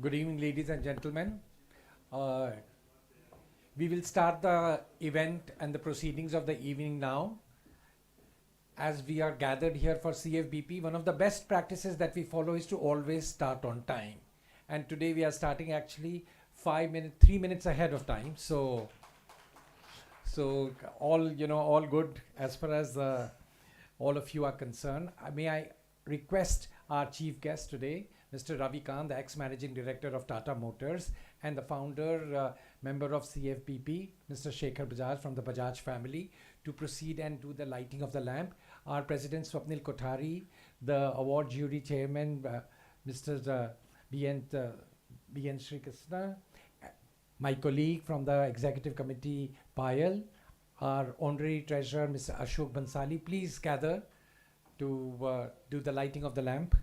Good evening, ladies and gentlemen. Uh, we will start the event and the proceedings of the evening now. As we are gathered here for CFBP, one of the best practices that we follow is to always start on time. And today we are starting actually 3 minutes ahead of time. So all good as far as all of you are concerned. May I request our chief guest today, Mr. Ravi Kant, the ex-managing director of Tata Motors and the founder, member of CFBP, Mr. Shekhar Bajaj from the Bajaj family, to proceed and do the lighting of the lamp. Our president, Swapnil Kothari, the award jury chairman, Mr. B.N. Sri Krishna, my colleague from the executive committee, Payal, our honorary treasurer, Mr. Ashok Bansali, please gather to do the lighting of the lamp.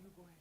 You go ahead.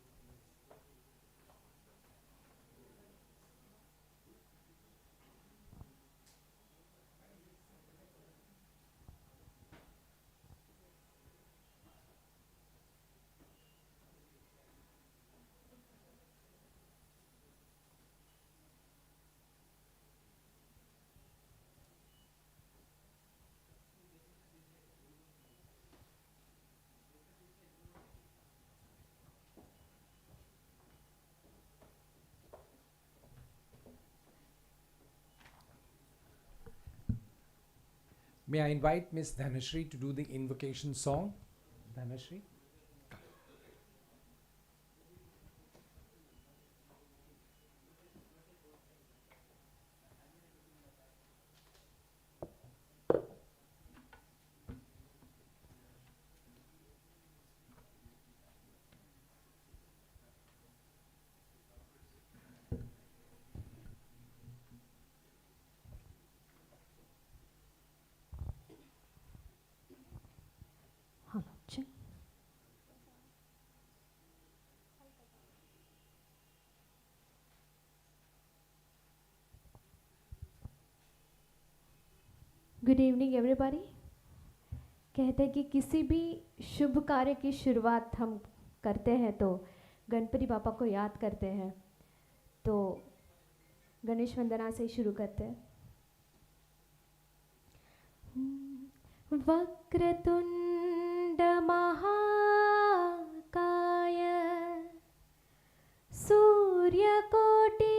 May I invite Ms. Dhanashri to do the invocation song? Dhanashri? Good evening everybody. कहते हैं कि किसी भी शुभ कार्य की शुरुआत हम करते हैं तो गणपति बापा को याद करते हैं, तो गणेश वंदना से शुरू करते हैं। वक्रतुंड महाकाय सूर्यकोटि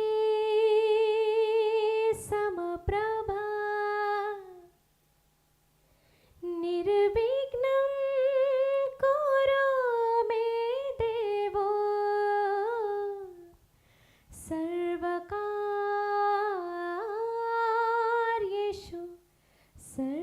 समप्रभा निर्विघ्नं कुरु मे देवो सर्वकार्येषु सर्वदा।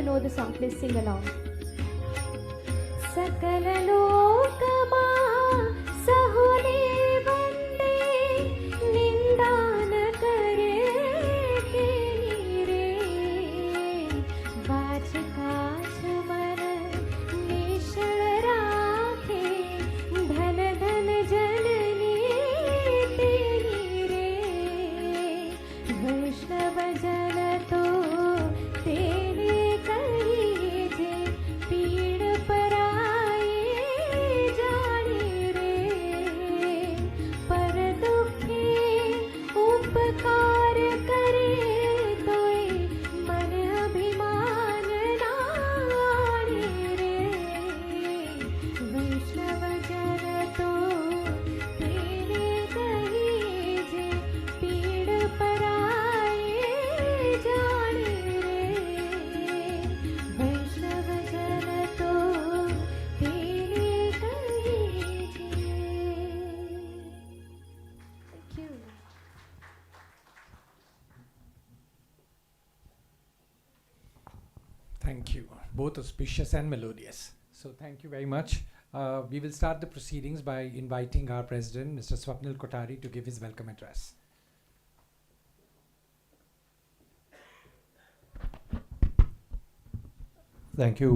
know the song, please sing along. सकल लोकमा सहुने वंदे निंदा न करे के नीरे वाच काछ मन निश्चल राखे धन धन जननी तेरी रे वैष्णव जन तो तेरे कही जे पीड़ पराए जाने रे पर दुखे उपकार करे तोय मन अभिमान नाणे रे वैष्णव जन तो तेरे कही जे पीड़ पराए जाने रे वैष्णव जन तो तेरे कही जे। Thank you. Thank you. Both auspicious and melodious. So thank you very much. We will start the proceedings by inviting our president, Mr. Swapnil Kothari, to give his welcome address. Thank you,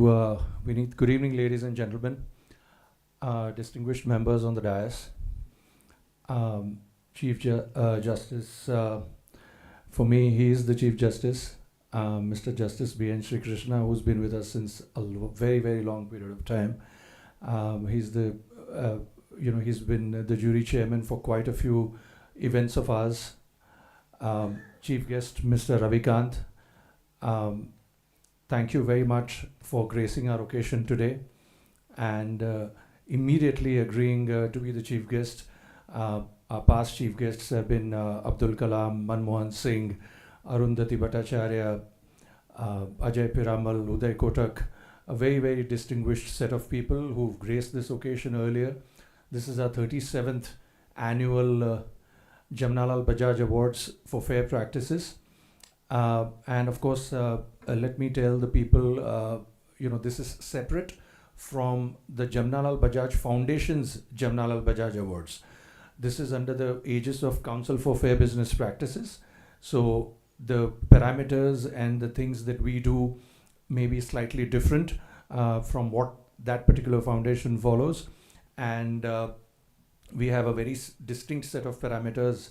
Vineet. Good evening, ladies and gentlemen, distinguished members on the dais. Chief Justice, for me, he is the Chief Justice, Mr. Justice B.N. Sri Krishna, who's been with us since a very, very long period of time. He's the, he's been the jury chairman for quite a few events of ours. Chief guest, Mr. Ravikant. Thank you very much for gracing our occasion today and immediately agreeing to be the chief guest. Our past chief guests have been Abdul Kalam, Manmohan Singh, Arundhati Bhattacharya, Ajay Piramal, Uday Kotak, a very, very distinguished set of people who've graced this occasion earlier. This is our 37th annual Jamnalal Bajaj Awards for Fair Practices. And of course, let me tell the people, this is separate from the Jamnalal Bajaj Foundation's Jamnalal Bajaj Awards. This is under the aegis of Council for Fair Business Practices. So the parameters and the things that we do may be slightly different from what that particular foundation follows. And we have a very distinct set of parameters: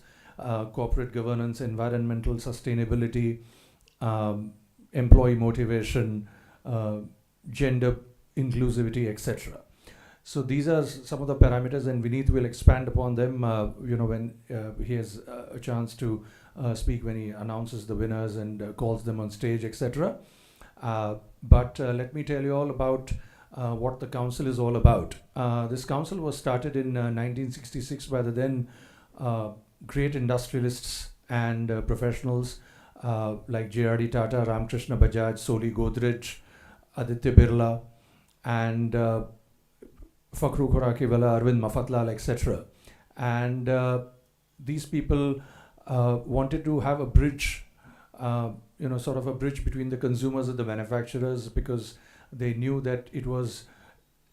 corporate governance, environmental sustainability, employee motivation, gender inclusivity, etc. So these are some of the parameters, and Vineet will expand upon them, when he has a chance to speak, when he announces the winners and calls them on stage, etc. But let me tell you all about what the council is all about. This council was started in 1966 by the then great industrialists and professionals like J.R.D. Tata, Ramkrishna Bajaj, Soli Godrej, Aditya Birla, and Fakhru Khurakiwala, Arvind Mafatlal, etc. And these people wanted to have a bridge, sort of a bridge between the consumers and the manufacturers, because they knew that it was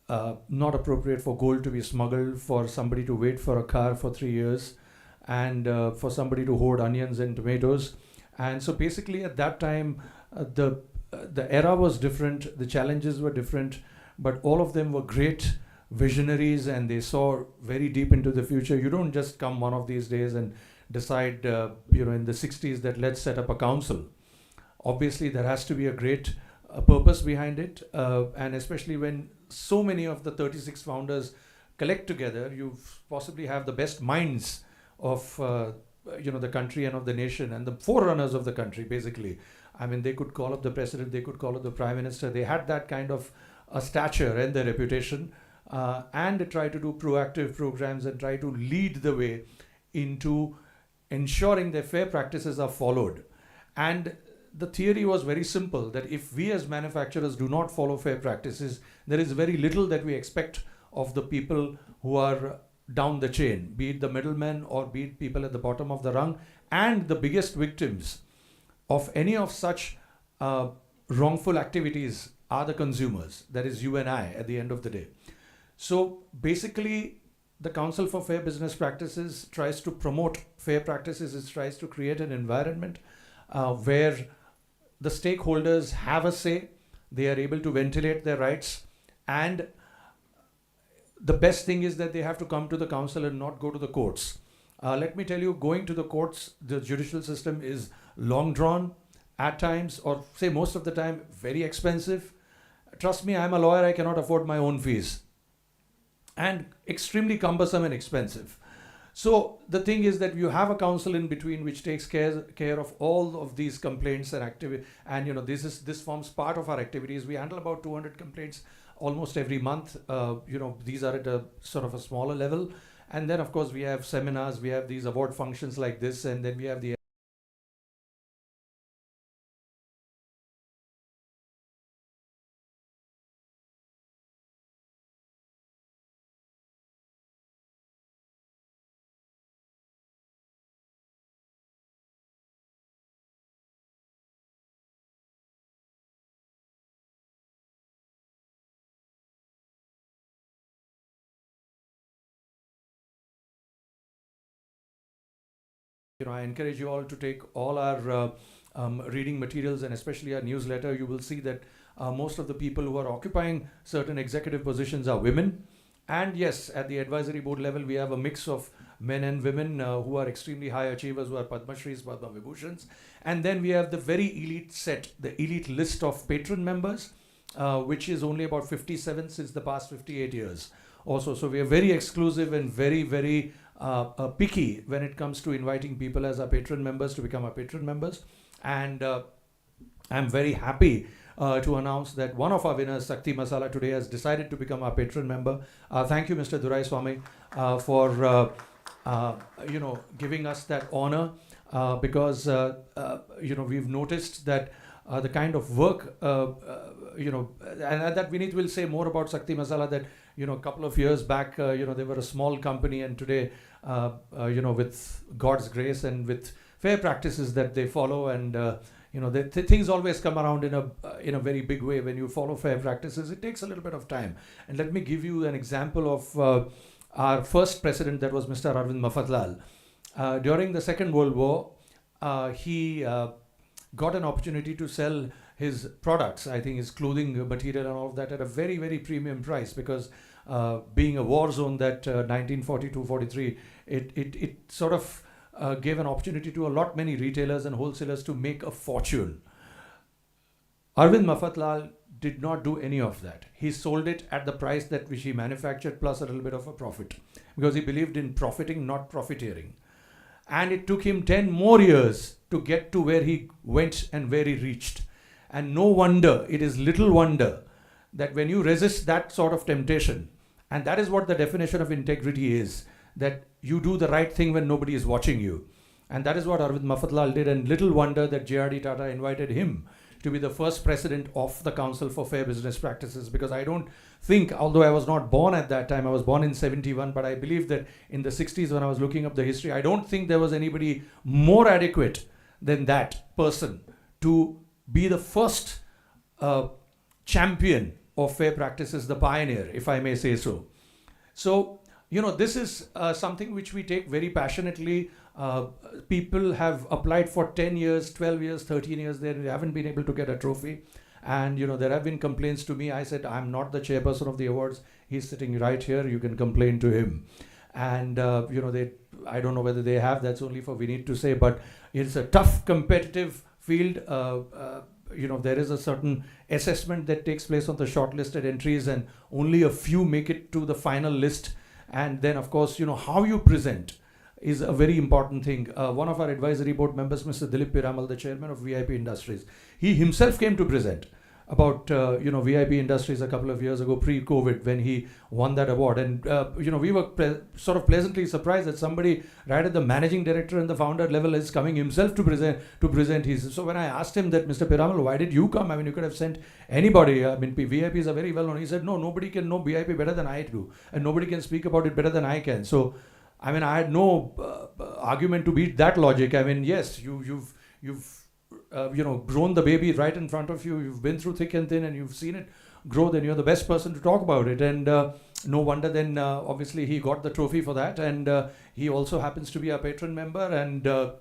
not appropriate for gold to be smuggled, for somebody to wait for a car for 3 years, and for somebody to hoard onions and tomatoes. And so basically at that time, the era was different, the challenges were different, but all of them were great visionaries, and they saw very deep into the future. You don't just come one of these days and decide, in the 60s that let's set up a council. Obviously, there has to be a great purpose behind it, and especially when so many of the 36 founders collect together, you possibly have the best minds of the country and of the nation, and the forerunners of the country, basically. I mean, they could call up the president, they could call up the prime minister. They had that kind of a stature and their reputation, and try to do proactive programs and try to lead the way into ensuring that fair practices are followed. And the theory was very simple, that if we as manufacturers do not follow fair practices, there is very little that we expect of the people who are down the chain, be it the middlemen or be it people at the bottom of the rung. And the biggest victims of any of such wrongful activities are the consumers, that is you and I at the end of the day. So basically, the Council for Fair Business Practices tries to promote fair practices. It tries to create an environment where the stakeholders have a say, they are able to ventilate their rights, and the best thing is that they have to come to the council and not go to the courts. Let me tell you, going to the courts, the judicial system is long drawn at times, or say most of the time, very expensive. Trust me, I'm a lawyer, I cannot afford my own fees. And extremely cumbersome and expensive. So the thing is that you have a council in between which takes care of all of these complaints and activity. And this forms part of our activities. We handle about 200 complaints almost every month. These are at a sort of a smaller level. And then of course we have seminars, we have these award functions like this, and then we have the I encourage you all to take all our reading materials and especially our newsletter. You will see that most of the people who are occupying certain executive positions are women. And yes, at the advisory board level, we have a mix of men and women who are extremely high achievers, who are Padma Shris, Padma Vibhushans. And then we have the very elite set, the elite list of patron members, which is only about 57 since the past 58 years. Also, so we are very exclusive and very, very picky when it comes to inviting people as our patron members to become our patron members. And I'm very happy to announce that one of our winners, Sakti Masala, today has decided to become our patron member. Thank you, Mr. Durai Swami, for giving us that honor, because we've noticed that the kind of work and that Vineet will say more about Sakti Masala, that a couple of years back they were a small company, and today with God's grace and with fair practices that they follow, and things always come around in a very big way when you follow fair practices. It takes a little bit of time. And let me give you an example of our first president, that was Mr. Arvind Mafatlal. During the Second World War, he got an opportunity to sell his products, I think his clothing material and all of that, at a very, very premium price, because being a war zone, that 1942-43, it sort of gave an opportunity to a lot many retailers and wholesalers to make a fortune. Arvind Mafatlal did not do any of that. He sold it at the price that which he manufactured, plus a little bit of a profit, because he believed in profiting, not profiteering. And it took him 10 more years to get to where he went and where he reached. And no wonder, it is little wonder that when you resist that sort of temptation, and that is what the definition of integrity is, that you do the right thing when nobody is watching you. And that is what Arvind Mafatlal did, and little wonder that J.R.D. Tata invited him to be the first president of the Council for Fair Business Practices, because I don't think, although I was not born at that time, I was born in 71, but I believe that in the 60s when I was looking up the history, I don't think there was anybody more adequate than that person to be the first champion of fair practices, the pioneer, if I may say so. So, this is something which we take very passionately. People have applied for 10 years, 12 years, 13 years. They haven't been able to get a trophy. And, there have been complaints to me. I said, I'm not the chairperson of the awards. He's sitting right here. You can complain to him. And, I don't know whether they have. That's only for Vineet to say. But it's a tough, competitive field. There is a certain assessment that takes place on the shortlisted entries, and only a few make it to the final list. And then, of course, how you present is a very important thing. One of our advisory board members, Mr. Dilip Piramal, the chairman of VIP Industries, he himself came to present about, VIP Industries a couple of years ago, pre-COVID, when he won that award. And, we were sort of pleasantly surprised that somebody right at the managing director and the founder level is coming himself to present his. So when I asked him that, Mr. Piramal, why did you come? I mean, you could have sent anybody. I mean, VIPs are very well known. He said, no, nobody can know VIP better than I do. And nobody can speak about it better than I can. So, I mean, I had no argument to beat that logic. I mean, yes, you've grown the baby right in front of you. You've been through thick and thin, and you've seen it grow. Then you're the best person to talk about it. And no wonder then, obviously, he got the trophy for that. And he also happens to be a patron member and a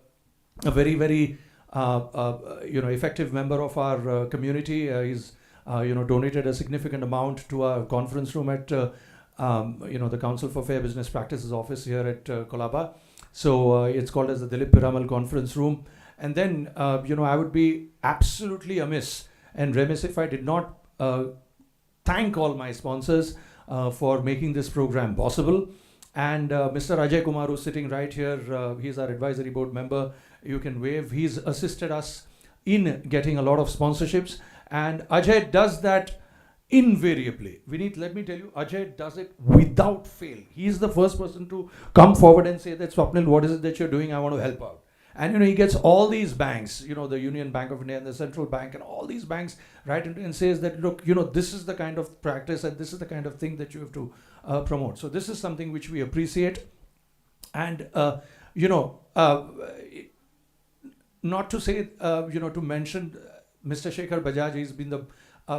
very, very effective member of our community. He's donated a significant amount to our conference room at the Council for Fair Business Practices office here at Kolaba. So it's called as the Dilip Piramal Conference Room. And then, I would be absolutely amiss and remiss if I did not thank all my sponsors for making this program possible. And Mr. Ajay Kumar, who's sitting right here, he's our advisory board member. You can wave. He's assisted us in getting a lot of sponsorships. And Ajay does that invariably. Let me tell you, Ajay does it without fail. He's the first person to come forward and say that, Swapnil, what is it that you're doing? I want to help out. And he gets all these banks, the Union Bank of India and the Central Bank and all these banks right into and says that, look, this is the kind of practice and this is the kind of thing that you have to promote. So this is something which we appreciate. And not to say, to mention Mr. Shekhar Bajaj. He's been the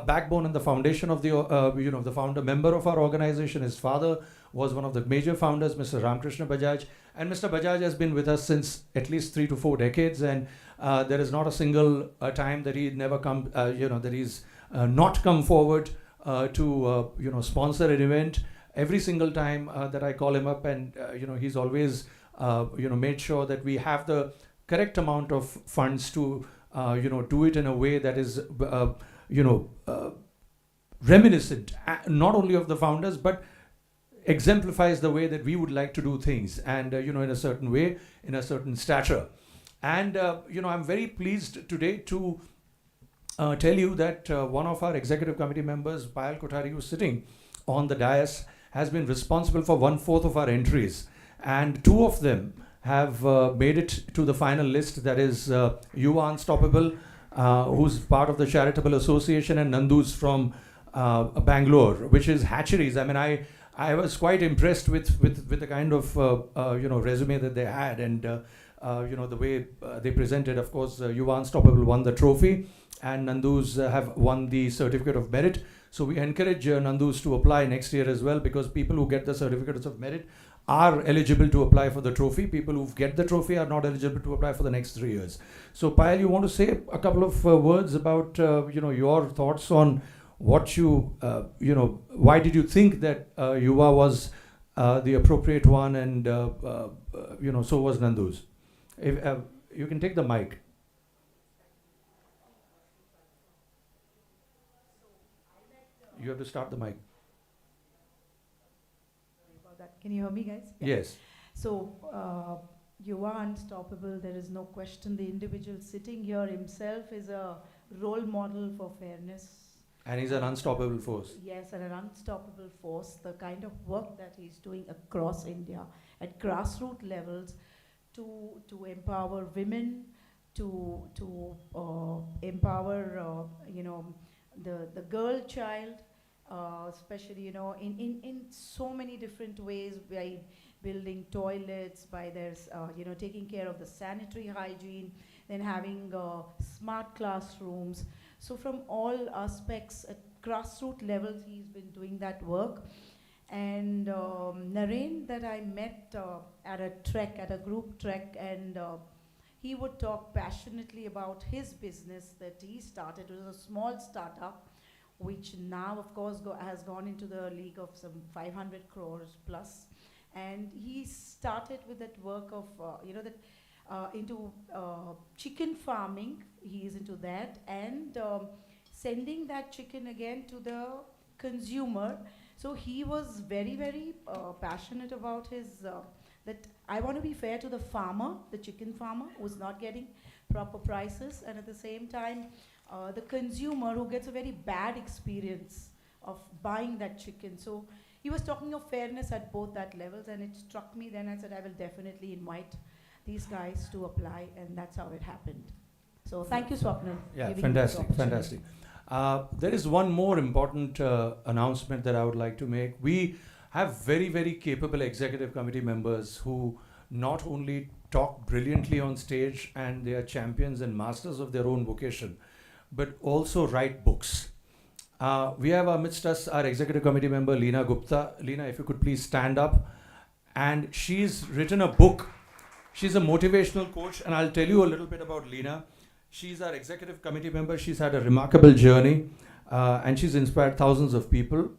backbone and the foundation of the founder member of our organization. His father was one of the major founders, Mr. Ramkrishna Bajaj. And Mr. Bajaj has been with us since at least 3 to 4 decades. And there is not a single time that he's never come, that he's not come forward to, sponsor an event. Every single time that I call him up, and, he's always, made sure that we have the correct amount of funds to, do it in a way that is, reminiscent, not only of the founders, but exemplifies the way that we would like to do things, and in a certain way, in a certain stature. And I'm very pleased today to tell you that one of our executive committee members, Payal Kothari, who's sitting on the dais, has been responsible for 1/4 of our entries, and 2 of them have made it to the final list. That is Yuva Unstoppable, who's part of the Charitable Association, and Nandu's from Bangalore, which is hatcheries. I mean, I was quite impressed with the kind of resume that they had, and the way they presented. Of course, Yuva Unstoppable won the trophy, and Nandu's have won the certificate of merit. So we encourage Nandu's to apply next year as well, because people who get the certificates of merit are eligible to apply for the trophy. People who get the trophy are not eligible to apply for the next 3 years. So Payal, you want to say a couple of words about your thoughts on what why did you think that Yuva was the appropriate one, and so was Nandu's. If you can take the mic. You have to start the mic. Can you hear me, guys? Yeah. Yes. So, you are unstoppable. There is no question. The individual sitting here himself is a role model for fairness. And he's an unstoppable force. Yes, and an unstoppable force. The kind of work that he's doing across India at grassroots levels to empower women, to empower the girl child. Especially in so many different ways, by building toilets, by there's taking care of the sanitary hygiene, then having smart classrooms. So from all aspects at grassroots levels, he's been doing that work. And Naren, that I met at a group trek, and he would talk passionately about his business that he started. It was a small startup, which now, of course, has gone into the league of some 500 crores plus. And he started with that work of, into chicken farming. He is into that, and sending that chicken again to the consumer. So he was very, very passionate about his, that I want to be fair to the farmer, the chicken farmer, who's not getting proper prices, and at the same time, the consumer who gets a very bad experience of buying that chicken. So he was talking of fairness at both that levels, and it struck me. Then I said, I will definitely invite these guys to apply, and that's how it happened. So thank you, Swapnil. Yeah, fantastic, fantastic. There is one more important announcement that I would like to make. We have very, very capable executive committee members who not only talk brilliantly on stage and they are champions and masters of their own vocation, but also write books. We have amidst us our executive committee member, Leena Gupta. Leena, if you could please stand up. And she's written a book. She's a motivational coach, and I'll tell you a little bit about Leena. She's our executive committee member. She's had a remarkable journey, and she's inspired thousands of people.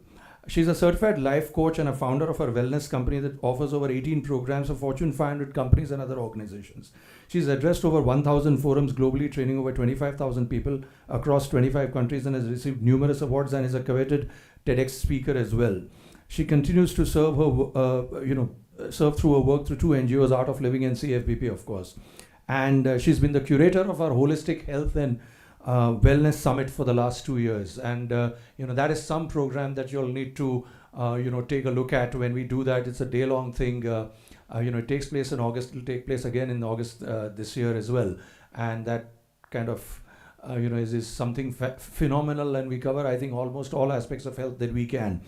She's a certified life coach and a founder of her wellness company that offers over 18 programs for Fortune 500 companies and other organizations. She's addressed over 1,000 forums globally, training over 25,000 people across 25 countries, and has received numerous awards and is a coveted TEDx speaker as well. She continues to serve her, serve through her work through two NGOs, Art of Living and CFBP, of course. And she's been the curator of our Holistic Health and Wellness Summit for the last 2 years. And, that is some program that you'll need to, take a look at when we do that. It's a day-long thing. It takes place in August. It'll take place again in August this year as well. And that kind of, is something phenomenal. And we cover, I think, almost all aspects of health that we can.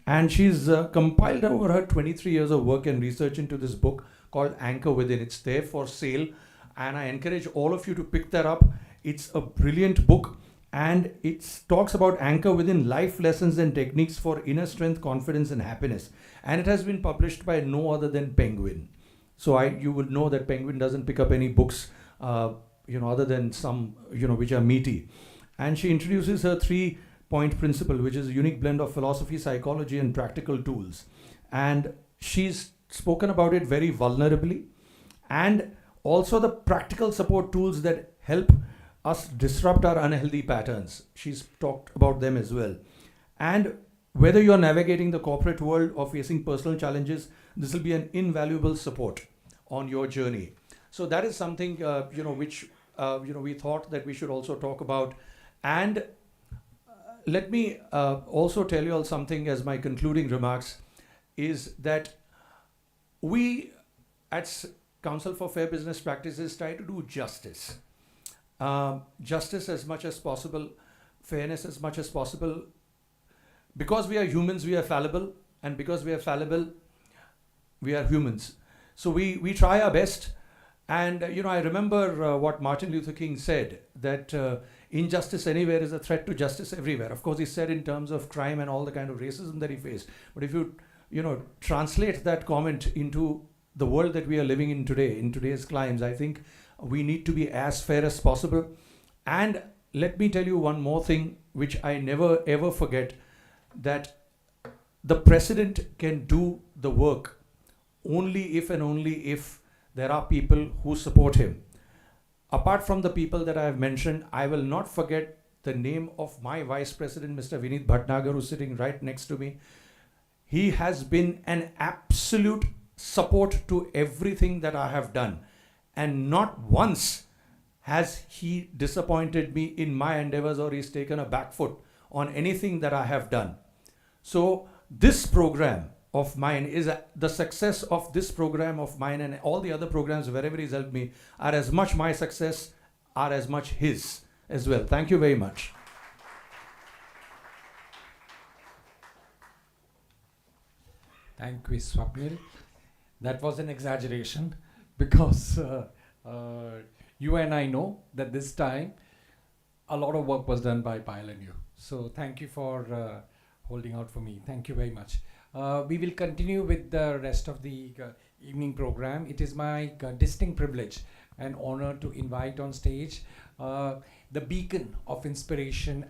And she's compiled over her 23 years of work and research into this book called Anchor Within. It's there for sale, and I encourage all of you to pick that up. It's a brilliant book, and it talks about Anchor Within, life lessons and techniques for inner strength, confidence, and happiness. And it has been published by no other than Penguin. So you would know that Penguin doesn't pick up any books, other than some, which are meaty. And she introduces her 3-point principle, which is a unique blend of philosophy, psychology, and practical tools. And she's spoken about it very vulnerably, and also the practical support tools that help us disrupt our unhealthy patterns. She's talked about them as well. And whether you're navigating the corporate world or facing personal challenges, this will be an invaluable support on your journey. So that is something, which, we thought that we should also talk about. And let me also tell you all something as my concluding remarks, is that we at Council for Fair Business Practices try to do justice. Justice as much as possible, fairness as much as possible. Because we are humans, we are fallible. And because we are fallible, we are humans. So we try our best. And, I remember what Martin Luther King said, that injustice anywhere is a threat to justice everywhere. Of course, he said in terms of crime and all the kind of racism that he faced. But if you, translate that comment into the world that we are living in today, in today's climes, I think we need to be as fair as possible. And let me tell you one more thing, which I never ever forget, that the president can do the work only if and only if there are people who support him. Apart from the people that I have mentioned, I will not forget the name of my Vice President, Mr. Vineet Bhatnagar, who's sitting right next to me. He has been an absolute support to everything that I have done. And not once has he disappointed me in my endeavors, or he's taken a back foot on anything that I have done. So this program of mine is the success of this program of mine, and all the other programs wherever he's helped me are as much my success, are as much his as well. Thank you very much. Thank you, Swapnil. That was an exaggeration, because you and I know that this time a lot of work was done by Payal and you. So thank you for holding out for me. Thank you very much. We will continue with the rest of the evening program. It is my distinct privilege and honor to invite on stage the beacon of inspiration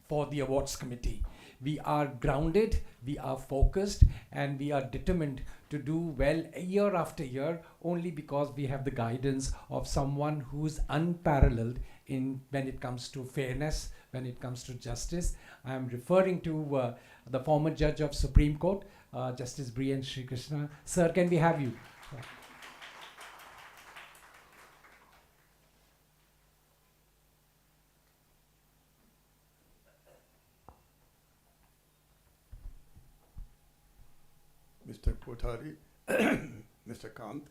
for the awards committee. We are grounded, we are focused, and we are determined to do well year after year, only because we have the guidance of someone who's unparalleled when it comes to fairness, when it comes to justice. I am referring to the former judge of Supreme Court, Justice Brian Sri Krishna. Sir, can we have you? Mr. Kothari, Mr. Kant,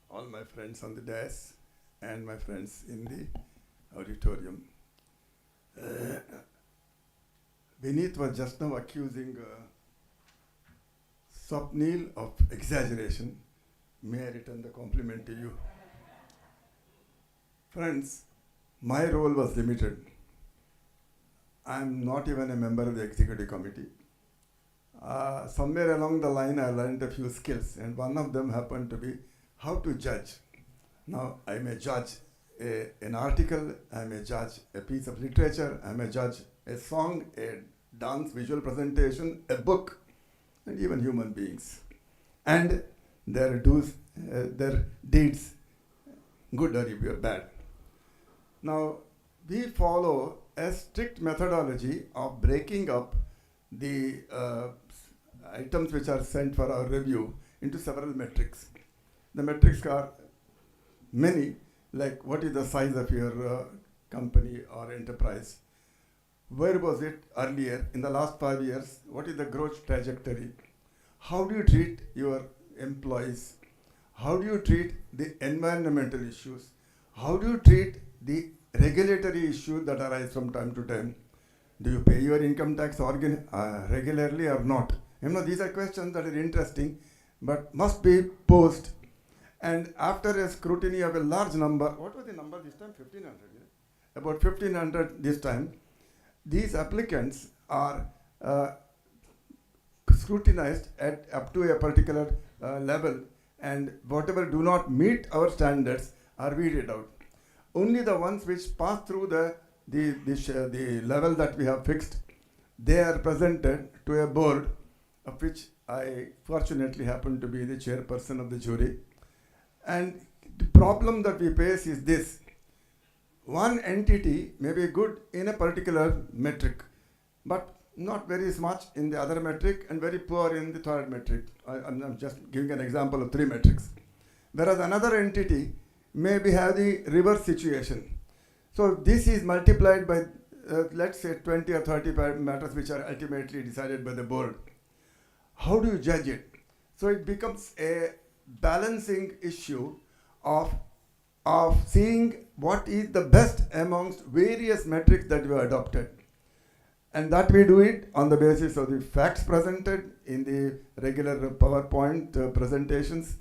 all my friends on the dais, and my friends in the auditorium. Vineet was just now accusing Swapnil of exaggeration, may I return the compliment to you. Friends, my role was limited. I'm not even a member of the executive committee. Somewhere along the line, I learned a few skills, and one of them happened to be how to judge. Now, I may judge an article, I may judge a piece of literature, I may judge a song, a dance, visual presentation, a book, and even human beings. And their their deeds, good or bad. Now, we follow a strict methodology of breaking up the items which are sent for our review into several metrics. The metrics are many, like what is the size of your company or enterprise? Where was it earlier in the last 5 years? What is the growth trajectory? How do you treat your employees? How do you treat the environmental issues? How do you treat the regulatory issues that arise from time to time? Do you pay your income tax regularly or not? You know, these are questions that are interesting, but must be posed. And after a scrutiny of a large number, what was the number this time? 1,500. Yeah? About 1,500 this time. These applicants are scrutinized at up to a particular level, and whatever do not meet our standards are weeded out. Only the ones which pass through the level that we have fixed, they are presented to a board, of which I fortunately happen to be the chairperson of the jury. And the problem that we face is this. One entity may be good in a particular metric, but not very much in the other metric and very poor in the third metric. I'm just giving an example of 3 metrics. Whereas another entity maybe have the reverse situation. So this is multiplied by, let's say, 20 or 30 matters which are ultimately decided by the board. How do you judge it? So it becomes a balancing issue of seeing what is the best amongst various metrics that we have adopted. And that we do it on the basis of the facts presented in the regular PowerPoint presentations,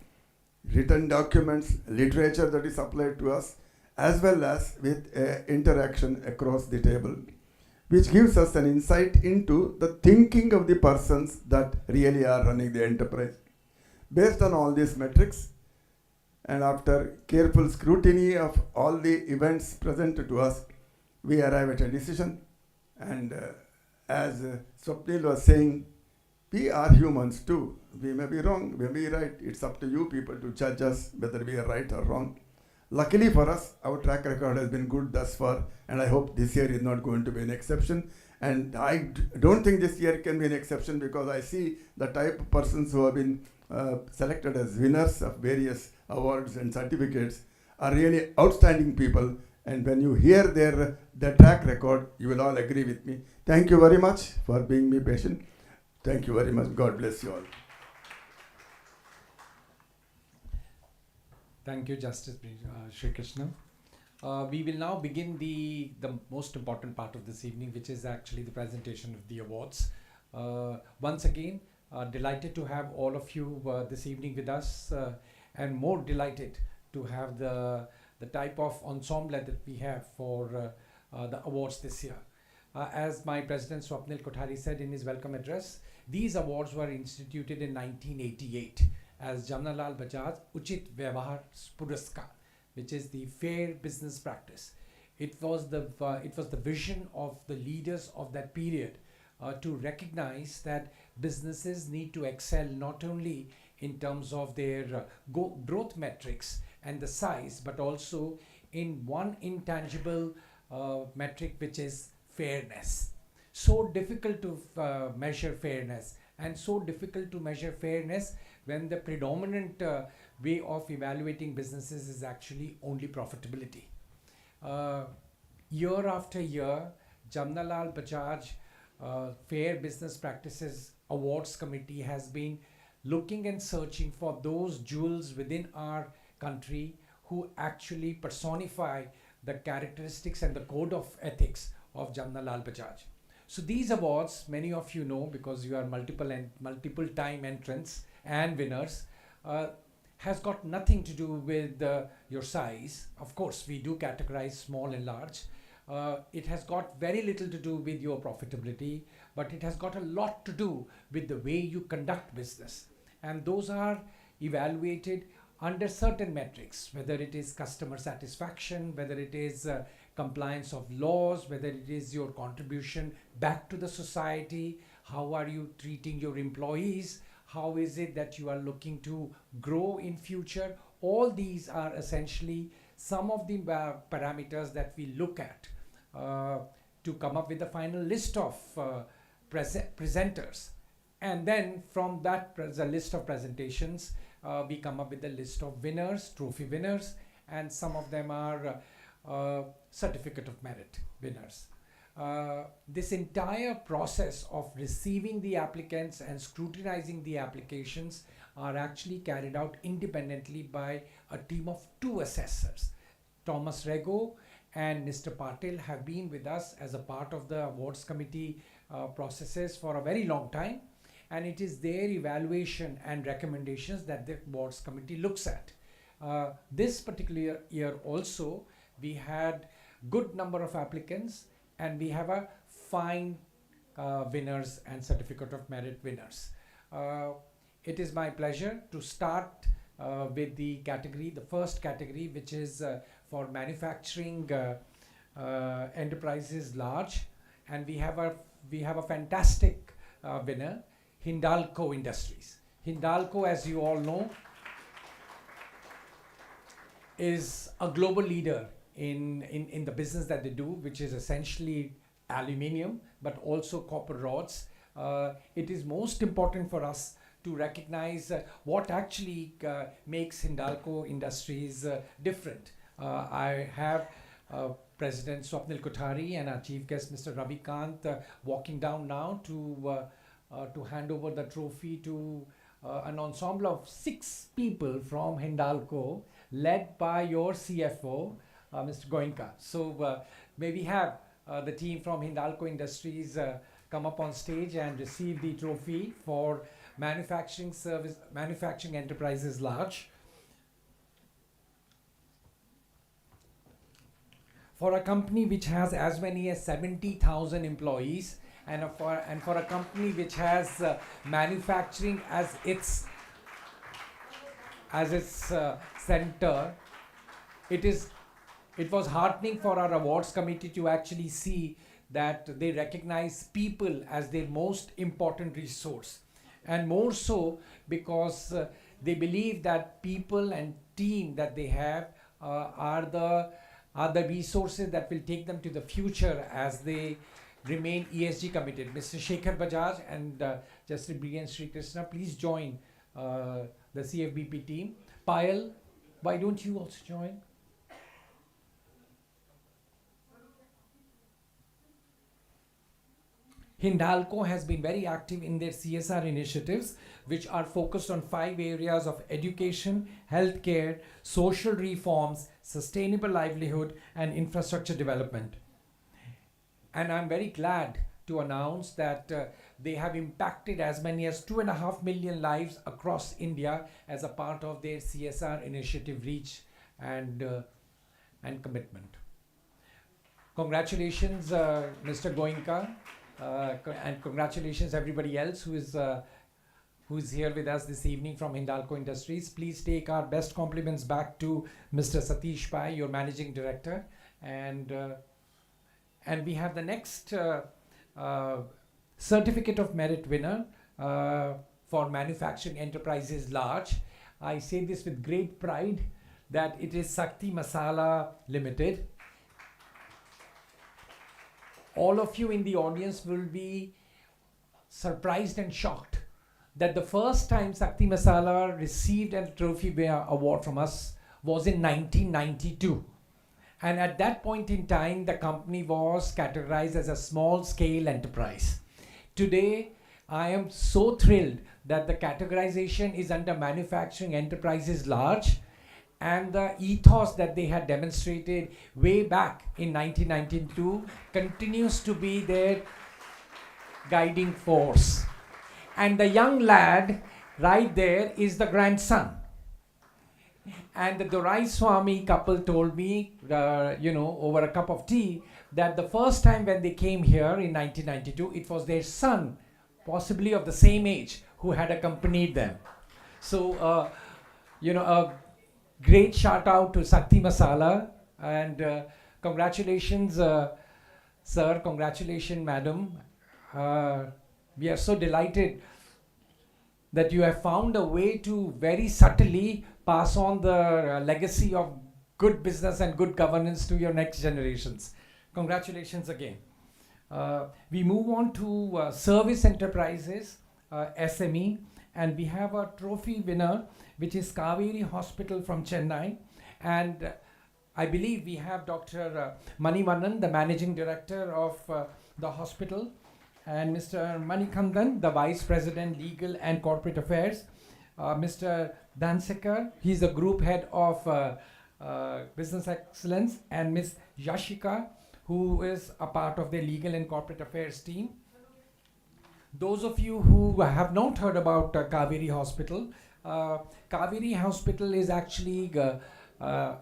written documents, literature that is supplied to us, as well as with interaction across the table, which gives us an insight into the thinking of the persons that really are running the enterprise. Based on all these metrics, and after careful scrutiny of all the events presented to us, we arrive at a decision. And as Swapnil was saying, we are humans too. We may be wrong, we may be right. It's up to you people to judge us whether we are right or wrong. Luckily for us, our track record has been good thus far, and I hope this year is not going to be an exception. And I don't think this year can be an exception, because I see the type of persons who have been selected as winners of various awards and certificates are really outstanding people. And when you hear their track record, you will all agree with me. Thank you very much for being me patient. Thank you very much. God bless you all. Thank you, Justice Shri Krishna. We will now begin the most important part of this evening, which is actually the presentation of the awards. Once again, delighted to have all of you this evening with us, and more delighted to have the type of ensemble that we have for the awards this year. As my President Swapnil Kothari said in his welcome address, these awards were instituted in 1988 as Jamnalal Bajaj Uchit Vyavhar Puraskar, which is the fair business practice. It was the vision of the leaders of that period to recognize that businesses need to excel not only in terms of their growth metrics and the size, but also in one intangible metric, which is fairness. So difficult to measure fairness, and so difficult to measure fairness when the predominant way of evaluating businesses is actually only profitability. Year after year, Jamnalal Bajaj Fair Business Practices Awards Committee has been looking and searching for those jewels within our country who actually personify the characteristics and the code of ethics of Jamnalal Bajaj. So these awards, many of you know because you are multiple time entrants and winners, has got nothing to do with your size. Of course, we do categorize small and large. It has got very little to do with your profitability, but it has got a lot to do with the way you conduct business. And those are evaluated under certain metrics, whether it is customer satisfaction, whether it is compliance of laws, whether it is your contribution back to the society, how are you treating your employees, how is it that you are looking to grow in future. All these are essentially some of the parameters that we look at to come up with the final list of presenters. And then from that list of presentations, we come up with a list of winners, trophy winners, and some of them are certificate of merit winners. This entire process of receiving the applicants and scrutinizing the applications are actually carried out independently by a team of 2 assessors. Thomas Rego and Mr. Patil have been with us as a part of the awards committee processes for a very long time, and it is their evaluation and recommendations that the awards committee looks at. This particular year also, we had good number of applicants, and we have a fine winners and certificate of merit winners. It is my pleasure to start with the category, the first category, which is for manufacturing enterprises large, and we have a fantastic winner, Hindalco Industries. Hindalco, as you all know, is a global leader in the business that they do, which is essentially aluminium, but also copper rods. It is most important for us to recognize what actually makes Hindalco Industries different. I have President Swapnil Kothari and our chief guest, Mr. Ravi Kant, walking down now to hand over the trophy to an ensemble of 6 people from Hindalco, led by your CFO, Mr. Goenka. So may we have the team from Hindalco Industries come up on stage and receive the trophy for manufacturing enterprises large. For a company which has as many as 70,000 employees, and for a company which has manufacturing as its center, it was heartening for our awards committee to actually see that they recognize people as their most important resource, and more so because they believe that people and team that they have are the resources that will take them to the future as they remain ESG committed. Mr. Shekhar Bajaj and Justice Brian Sri Krishna, please join the CFBP team. Payal, why don't you also join? Hindalco has been very active in their CSR initiatives, which are focused on 5 areas of education, healthcare, social reforms, sustainable livelihood, and infrastructure development. And I'm very glad to announce that they have impacted as many as 2.5 million lives across India as a part of their CSR initiative reach and commitment. Congratulations, Mr. Goenka. And congratulations everybody else who is here with us this evening from Hindalco Industries. Please take our best compliments back to Mr. Satish Pai, your managing director, and we have the next certificate of merit winner for manufacturing enterprises large. I say this with great pride that it is Sakti Masala Limited. All of you in the audience will be surprised and shocked that the first time Sakti Masala received a trophy award from us was in 1992. And at that point in time, the company was categorized as a small scale enterprise. Today, I am so thrilled that the categorization is under manufacturing enterprises large, and the ethos that they had demonstrated way back in 1992 continues to be their guiding force. And the young lad right there is the grandson. And the Dorai Swami couple told me, over a cup of tea, that the first time when they came here in 1992, it was their son, possibly of the same age, who had accompanied them. So, a great shout out to Sakti Masala, and congratulations, sir, congratulations, madam. We are so delighted that you have found a way to very subtly pass on the legacy of good business and good governance to your next generations. Congratulations again. We move on to service enterprises, SME, and we have a trophy winner, which is Kaveri Hospital from Chennai. And I believe we have Dr. Manivannan, the managing director of the hospital, and Mr. Manikandan, the Vice President, Legal and Corporate Affairs, Mr. Dansekar, he's the Group Head of Business Excellence, and Ms. Yashika, who is a part of the Legal and Corporate Affairs team. Those of you who have not heard about Kaveri Hospital, Kaveri Hospital is actually a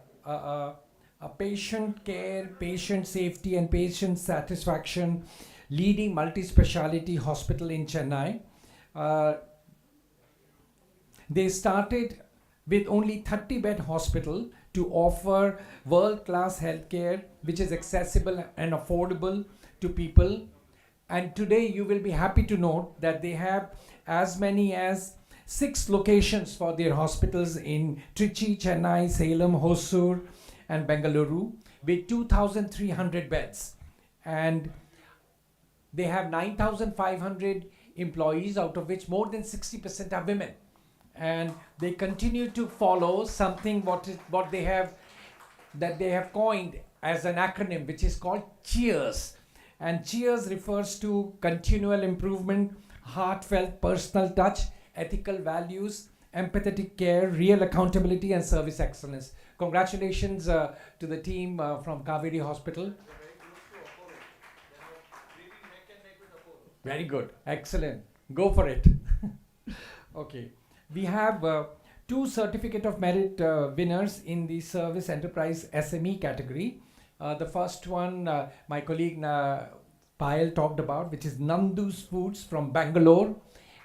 patient care, patient safety and patient satisfaction leading multi-speciality hospital in Chennai. They started with only 30-bed hospital to offer world-class healthcare, which is accessible and affordable to people. And today you will be happy to note that they have as many as 6 locations for their hospitals in Trichy, Chennai, Salem, Hosur, and Bengaluru, with 2,300 beds. And they have 9,500 employees, out of which more than 60% are women. And they continue to follow something what they have coined as an acronym, which is called CHEERS. And CHEERS refers to continual improvement, heartfelt personal touch, ethical values, empathetic care, real accountability, and service excellence. Congratulations to the team from Kaveri Hospital. Very good, excellent. Go for it. Okay, we have 2 Certificate of Merit winners in the Service Enterprise SME category. The first one, my colleague Payal talked about, which is Nandu's Foods from Bangalore.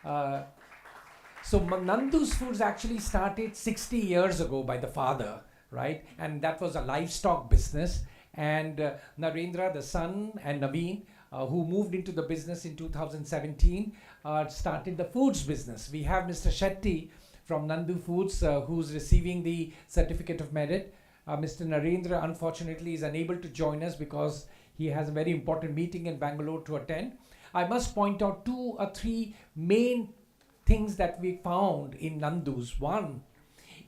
So Nandu's Foods actually started 60 years ago by the father, right? And that was a livestock business. And Narendra, the son, and Naveen, who moved into the business in 2017, started the foods business. We have Mr. Shetty from Nandu Foods, who's receiving the Certificate of Merit. Mr. Narendra, unfortunately, is unable to join us because he has a very important meeting in Bangalore to attend. I must point out 2 or 3 main things that we found in Nandu's. One,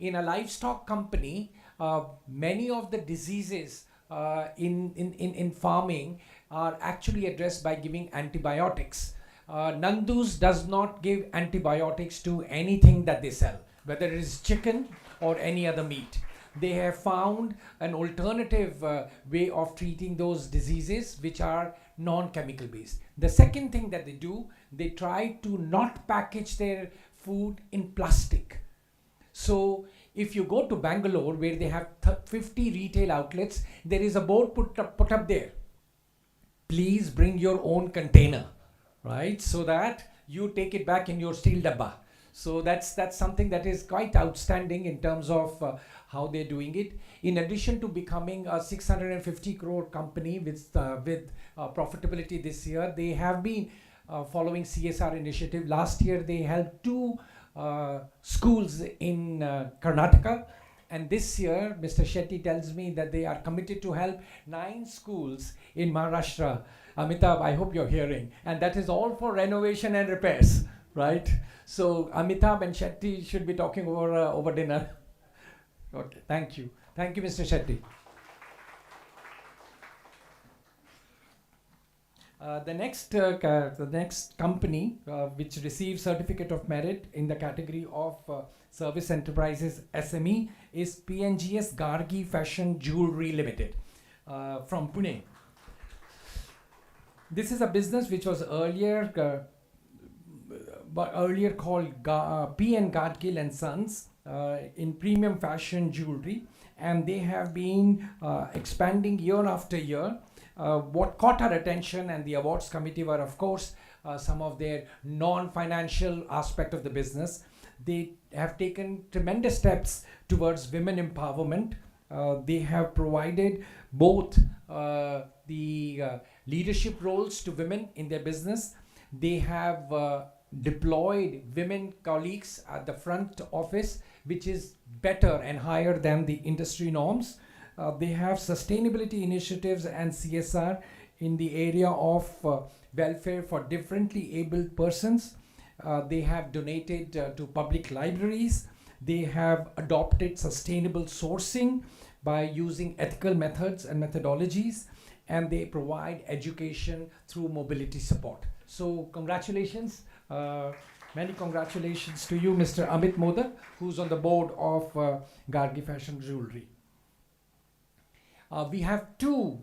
in a livestock company, many of the diseases in farming are actually addressed by giving antibiotics. Nandu's does not give antibiotics to anything that they sell, whether it is chicken or any other meat. They have found an alternative way of treating those diseases which are non-chemical based. The second thing that they do, they try to not package their food in plastic. So if you go to Bangalore, where they have 50 retail outlets, there is a board put up there. Please bring your own container, right? So that you take it back in your steel dabba. So that's something that is quite outstanding in terms of how they're doing it. In addition to becoming a 650 crore company with profitability this year, they have been following CSR initiative. Last year, they helped 2 schools in Karnataka. And this year, Mr. Shetty tells me that they are committed to help 9 schools in Maharashtra. Amitabh, I hope you're hearing. And that is all for renovation and repairs, right? So Amitabh and Shetty should be talking over dinner. Okay, thank you. Thank you, Mr. Shetty. The next company which received Certificate of Merit in the category of Service Enterprises SME is PNGS Gargi Fashion Jewelry Limited from Pune. This is a business which was earlier called P.N. Gadgil and Sons, in premium fashion jewelry, and they have been expanding year after year. What caught our attention and the awards committee were, of course, some of their non-financial aspect of the business. They have taken tremendous steps towards women empowerment. They have provided both the leadership roles to women in their business. They have deployed women colleagues at the front office, which is better and higher than the industry norms. They have sustainability initiatives and CSR in the area of welfare for differently abled persons. They have donated to public libraries. They have adopted sustainable sourcing by using ethical methods and methodologies, and they provide education through mobility support. So congratulations, many congratulations to you, Mr. Amit Modak, who's on the board of Gargi Fashion Jewelry. We have two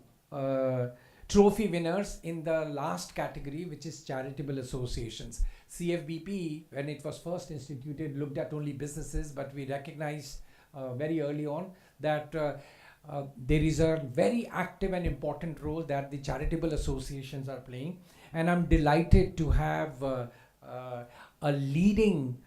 trophy winners in the last category, which is charitable associations. CFBP, when it was first instituted, looked at only businesses, but we recognized very early on that there is a very active and important role that the charitable associations are playing. And I'm delighted to have a leading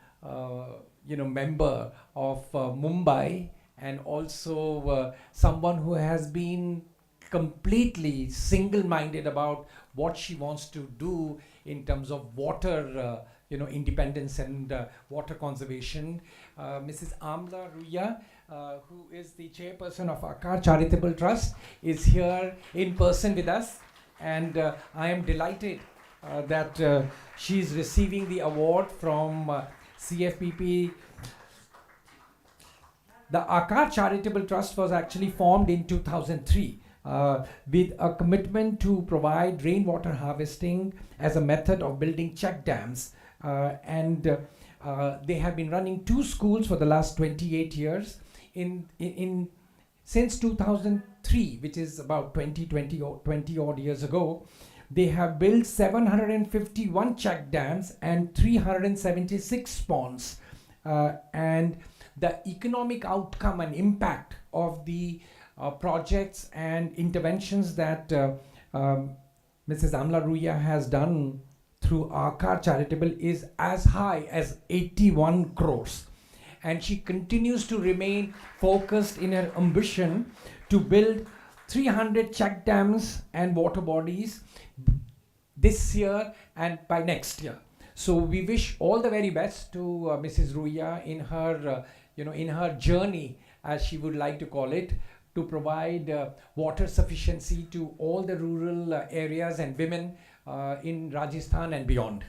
member of Mumbai, and also someone who has been completely single-minded about what she wants to do in terms of water independence and water conservation. Mrs. Amla Ruya, who is the chairperson of Akar Charitable Trust, is here in person with us, and I am delighted that she is receiving the award from CFPP. The Akar Charitable Trust was actually formed in 2003 with a commitment to provide rainwater harvesting as a method of building check dams. And they have been running 2 schools for the last 28 years. Since 2003, which is about 20 odd years ago, they have built 751 check dams and 376 ponds. And the economic outcome and impact of the projects and interventions that Mrs. Amla Ruya has done through Akar Charitable is as high as 81 crores. And she continues to remain focused in her ambition to build 300 check dams and water bodies this year and by next year. So we wish all the very best to Mrs. Ruya in her in her journey, as she would like to call it, to provide water sufficiency to all the rural areas and women in Rajasthan and beyond.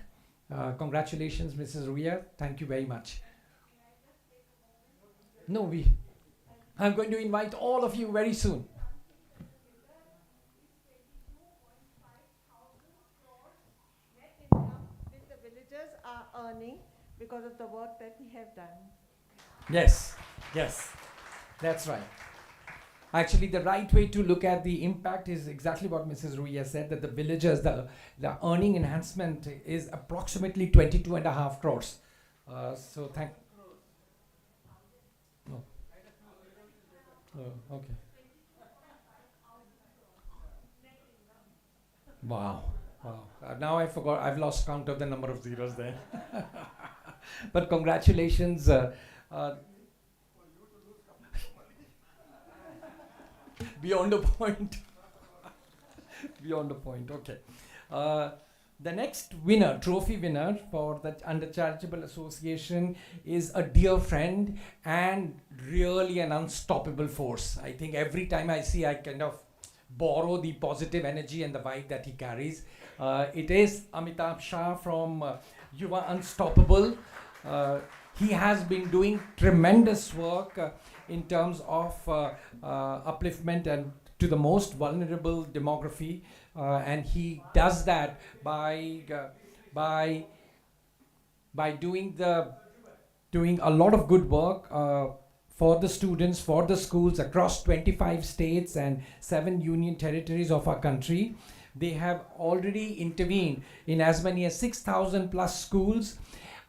Congratulations, Mrs. Ruya. Thank you very much. No, I'm going to invite all of you very soon. Which the villagers are earning because of the work that we have done. Yes, that's right. Actually, the right way to look at the impact is exactly what Mrs. Ruya said, that the villagers, the earning enhancement is approximately 22.5 crores. So thank. No. Oh, okay. Wow. Now I forgot. I've lost count of the number of zeros there. But congratulations. Beyond the point. Beyond the point. Okay. The next winner, trophy winner for the Under Charitable Association is a dear friend and really an unstoppable force. I think every time I see, I kind of borrow the positive energy and the vibe that he carries. It is Amitabh Shah from Yuva Unstoppable. He has been doing tremendous work in terms of upliftment and to the most vulnerable demography, and he does that by doing a lot of good work for the students, for the schools across 25 states and 7 union territories of our country. They have already intervened in as many as 6,000 plus schools.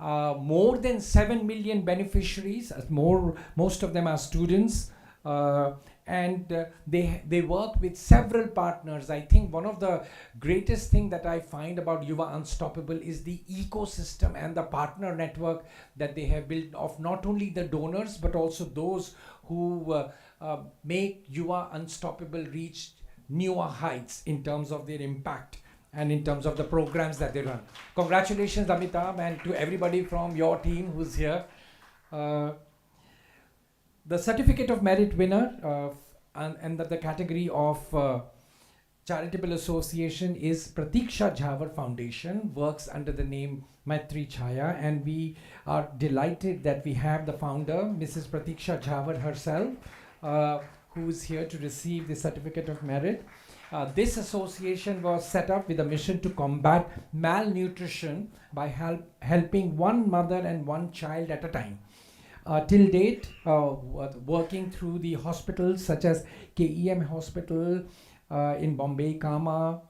more than 7 million beneficiaries, most of them are students, and they work with several partners. I think one of the greatest thing that I find about Yuva Unstoppable is the ecosystem and the partner network that they have built of not only the donors but also those who make Yuva Unstoppable reach newer heights in terms of their impact and in terms of the programs that they run. Congratulations, Amitabh, and to everybody from your team who's here. The certificate of merit winner and the category of charitable association is Pratiksha Jhawar Foundation, works under the name Maitri Chaya, and we are delighted that we have the founder, Mrs. Pratiksha Jhawar herself, who is here to receive the certificate of merit. This association was set up with a mission to combat malnutrition by helping one mother and one child at a time. Till date, working through the hospitals such as KEM Hospital in Bombay, Kama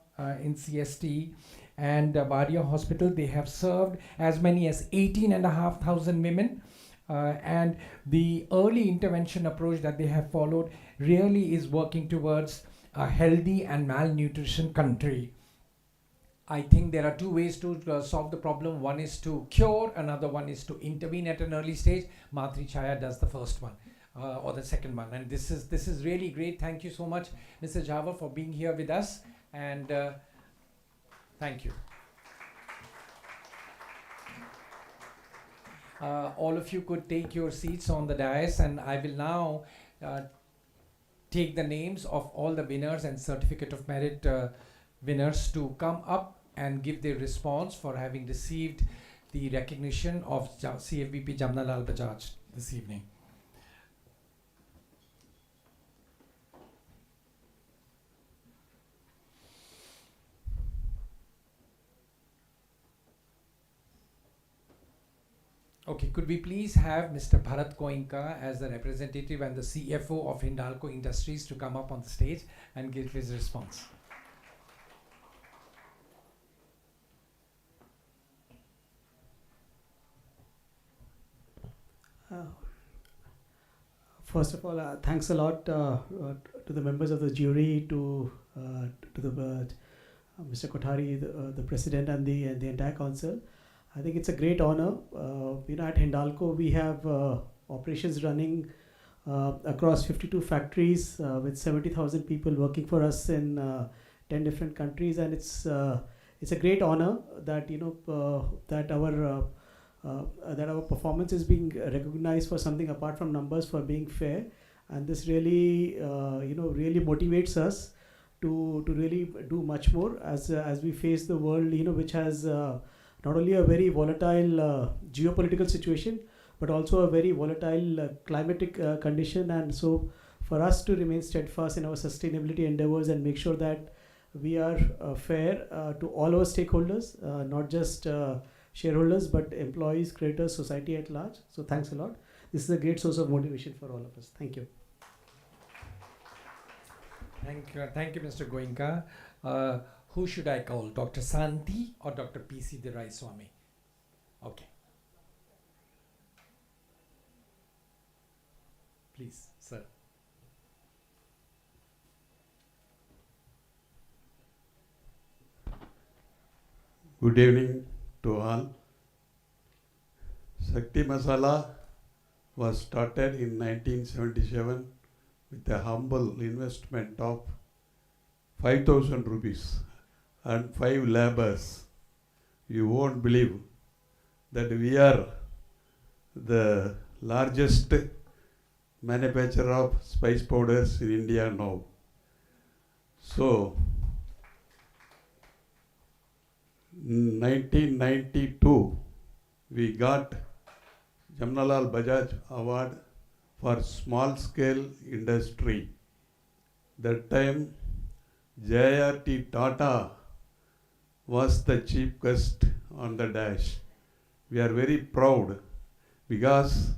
in CST, and Varia Hospital, they have served as many as 18,500 women. And the early intervention approach that they have followed really is working towards a healthy and malnutrition country. I think there are two ways to solve the problem. One is to cure, another one is to intervene at an early stage. Matri Chaya does the first one or the second one, and this is really great. Thank you so much, Mr. Jhawar, for being here with us, and thank you. All of you could take your seats on the dais, and I will now take the names of all the winners and certificate of merit winners to come up and give their response for having received the recognition of CFBP Jamnalal Bajaj this evening. Okay, could we please have Mr. Bharat Goenka as the representative and the CFO of Hindalco Industries to come up on the stage and give his response. First of all, thanks a lot to the members of the jury, to the Mr. Kothari, the president, and the entire council. I think it's a great honor. At Hindalco, we have operations running across 52 factories with 70,000 people working for us in 10 different countries, and it's a great honor that that our performance is being recognized for something apart from numbers, for being fair, and this really really motivates us to really do much more as we face the world, which has not only a very volatile geopolitical situation, but also a very volatile climatic condition. And so for us to remain steadfast in our sustainability endeavors and make sure that we are fair to all our stakeholders, not just shareholders, but employees, creditors, society at large. So thanks a lot. This is a great source of motivation for all of us. Thank you. Thank you, Mr. Goenka. Who should I call, Dr. Santi or Dr. P.C. Dhirai Swami? Okay. Please, sir. Good evening to all. Shakti Masala was started in 1977 with a humble investment of 5,000 rupees and 5 labors. You won't believe that we are the largest manufacturer of spice powders in India now. So, in 1992, we got Jamnalal Bajaj Award for small scale industry. That time, J.R.T. Tata was the chief guest on the dash. We are very proud because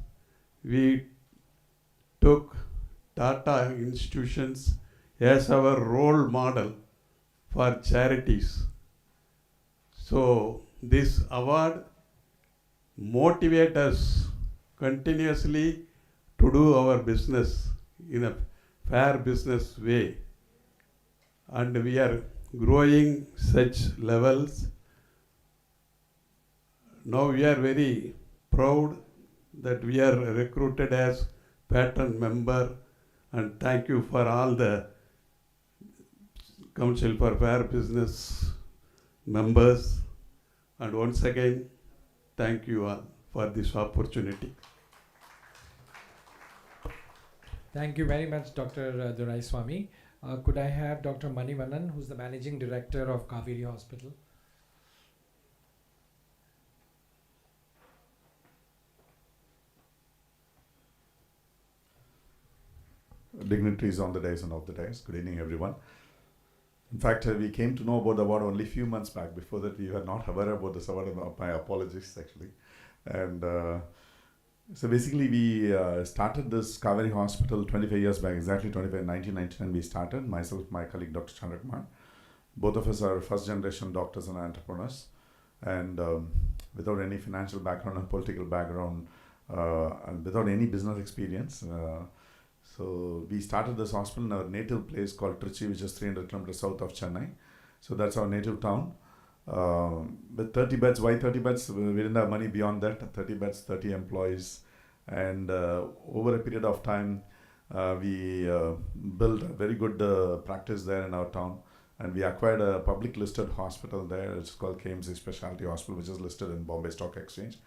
we took Tata institutions as our role model for charities. So this award motivate us continuously to do our business in a fair business way. And we are growing such levels. Now we are very proud that we are recruited as patron member, and thank you for all the Council for Fair Business members, and once again thank you all for this opportunity. Thank you very much, Dr. Doraiswamy. Could I have Dr. Manivanan, who's the Managing Director of Kaveri Hospital? Dignitaries on the dais and off the dais. Good evening, everyone. In fact, we came to know about the award only a few months back. Before that, we were not aware about this award. My apologies, actually. And so basically, we started this Kaveri Hospital 25 years back, exactly 1999 we started. Myself, my colleague, Dr. Chandrakumar. Both of us are first-generation doctors and entrepreneurs. And without any financial background and political background, and without any business experience, so we started this hospital in our native place called Trichy, which is 300 kilometers south of Chennai. So that's our native town. With 30 beds, why 30 beds? We didn't have money beyond that. 30 beds, 30 employees. And over a period of time, we built a very good practice there in our town. And we acquired a public listed hospital there. It's called KMC Specialty Hospital, which is listed in Bombay Stock Exchange.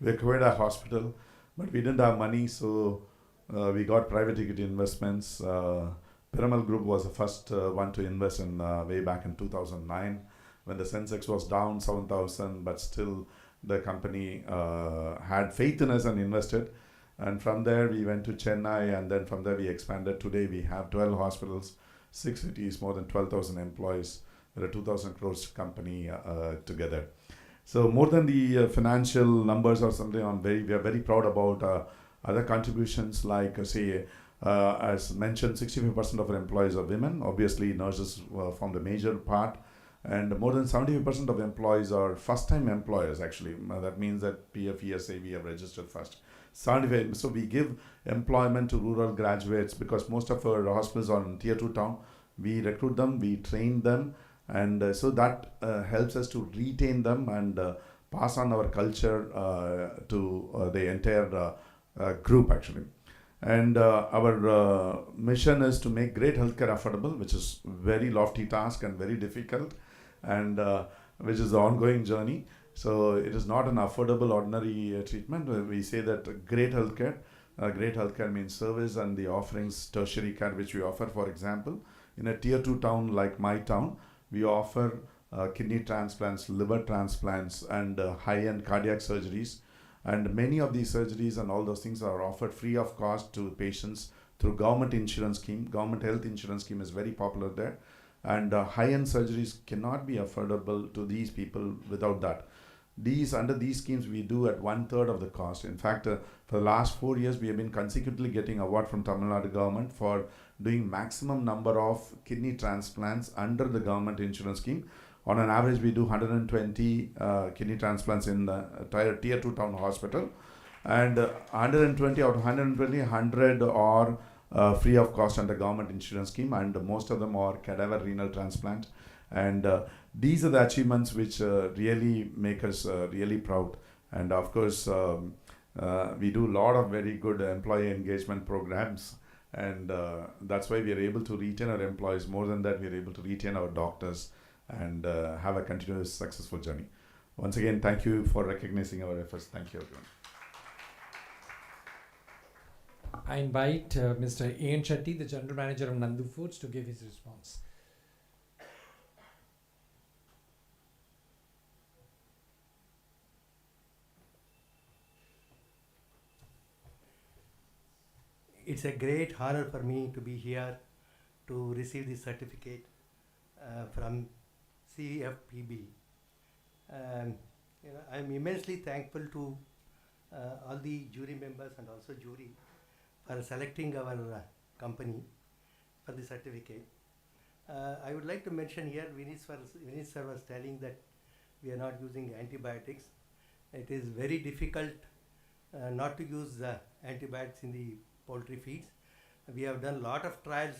We acquired a hospital, but we didn't have money, so we got private equity investments. Piramal Group was the first one to invest in way back in 2009 when the Sensex was down 7,000, but still the company had faith in us and invested. And from there we went to Chennai, and then from there we expanded. Today we have 12 hospitals, 6 cities, more than 12,000 employees. We're a 2,000 crores company together. So more than the financial numbers or something, we are very proud about other contributions, like as mentioned, 65% of our employees are women. Obviously, nurses form the major part, and more than 75% of employees are first-time employers. Actually, that means that PF, ESA, we have registered first. 75. So we give employment to rural graduates because most of our hospitals are in Tier 2 town. We recruit them, we train them, and so that helps us to retain them and pass on our culture to the entire group, actually. And our mission is to make great healthcare affordable, which is very lofty task and very difficult, and which is the ongoing journey. So it is not an affordable ordinary treatment. We say that great healthcare means service and the offerings, tertiary care, which we offer. For example, in a Tier 2 town like my town, we offer kidney transplants, liver transplants, and high-end cardiac surgeries. And many of these surgeries and all those things are offered free of cost to patients through government insurance scheme. Government health insurance scheme is very popular there. And high-end surgeries cannot be affordable to these people without that. Under these schemes, we do at 1/3 of the cost. In fact, for the last 4 years, we have been consecutively getting award from Tamil Nadu government for doing maximum number of kidney transplants under the government insurance scheme. On an average, we do 120 kidney transplants in the entire Tier 2 town hospital. And 120 out of 120, 100 are free of cost under government insurance scheme, and most of them are cadaver renal transplant. And these are the achievements which really make us really proud. And of course, we do a lot of very good employee engagement programs, and that's why we are able to retain our employees. More than that, we are able to retain our doctors and have a continuous successful journey. Once again, thank you for recognizing our efforts. Thank you, everyone. I invite Mr. A.N. Shetty, the General Manager of Nandu Foods, to give his response. It's a great honor for me to be here to receive this certificate from CFBP. I'm immensely thankful to all the jury members and also jury for selecting our company for the certificate. I would like to mention here, Vineet sir was telling that we are not using antibiotics. it is very difficult not to use antibiotics in the poultry feeds. We have done a lot of trials,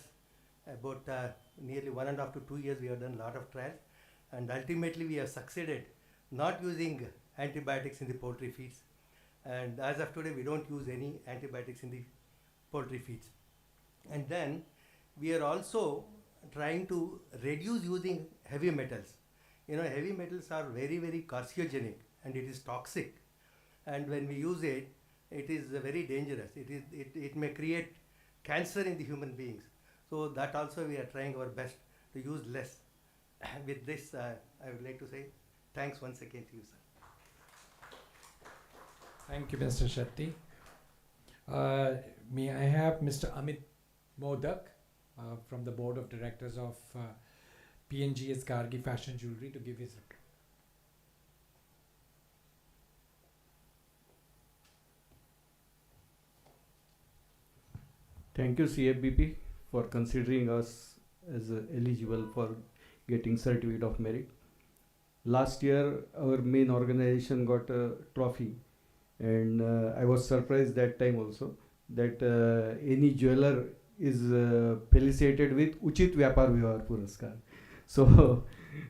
about nearly 1.5 to 2 years we have done a lot of trials, and ultimately we have succeeded not using antibiotics in the poultry feeds. And as of today, we don't use any antibiotics in the poultry feeds. And then we are also trying to reduce using heavy metals. You know, heavy metals are very, very carcinogenic and it is toxic. And when we use it, it is very dangerous. It may create cancer in the human beings. So that also we are trying our best to use less. With this, I would like to say thanks once again to you, sir. Thank you, Mr. Shetty. May I have Mr. Amit Modak from the Board of Directors of PNG's Gargi Fashion Jewelry to give his report. Thank you, CFBP, for considering us as eligible for getting certificate of merit. Last year, our main organization got a trophy, and I was surprised that time also that any jeweler is felicitated with Uchit Vyavhar Puraskar. So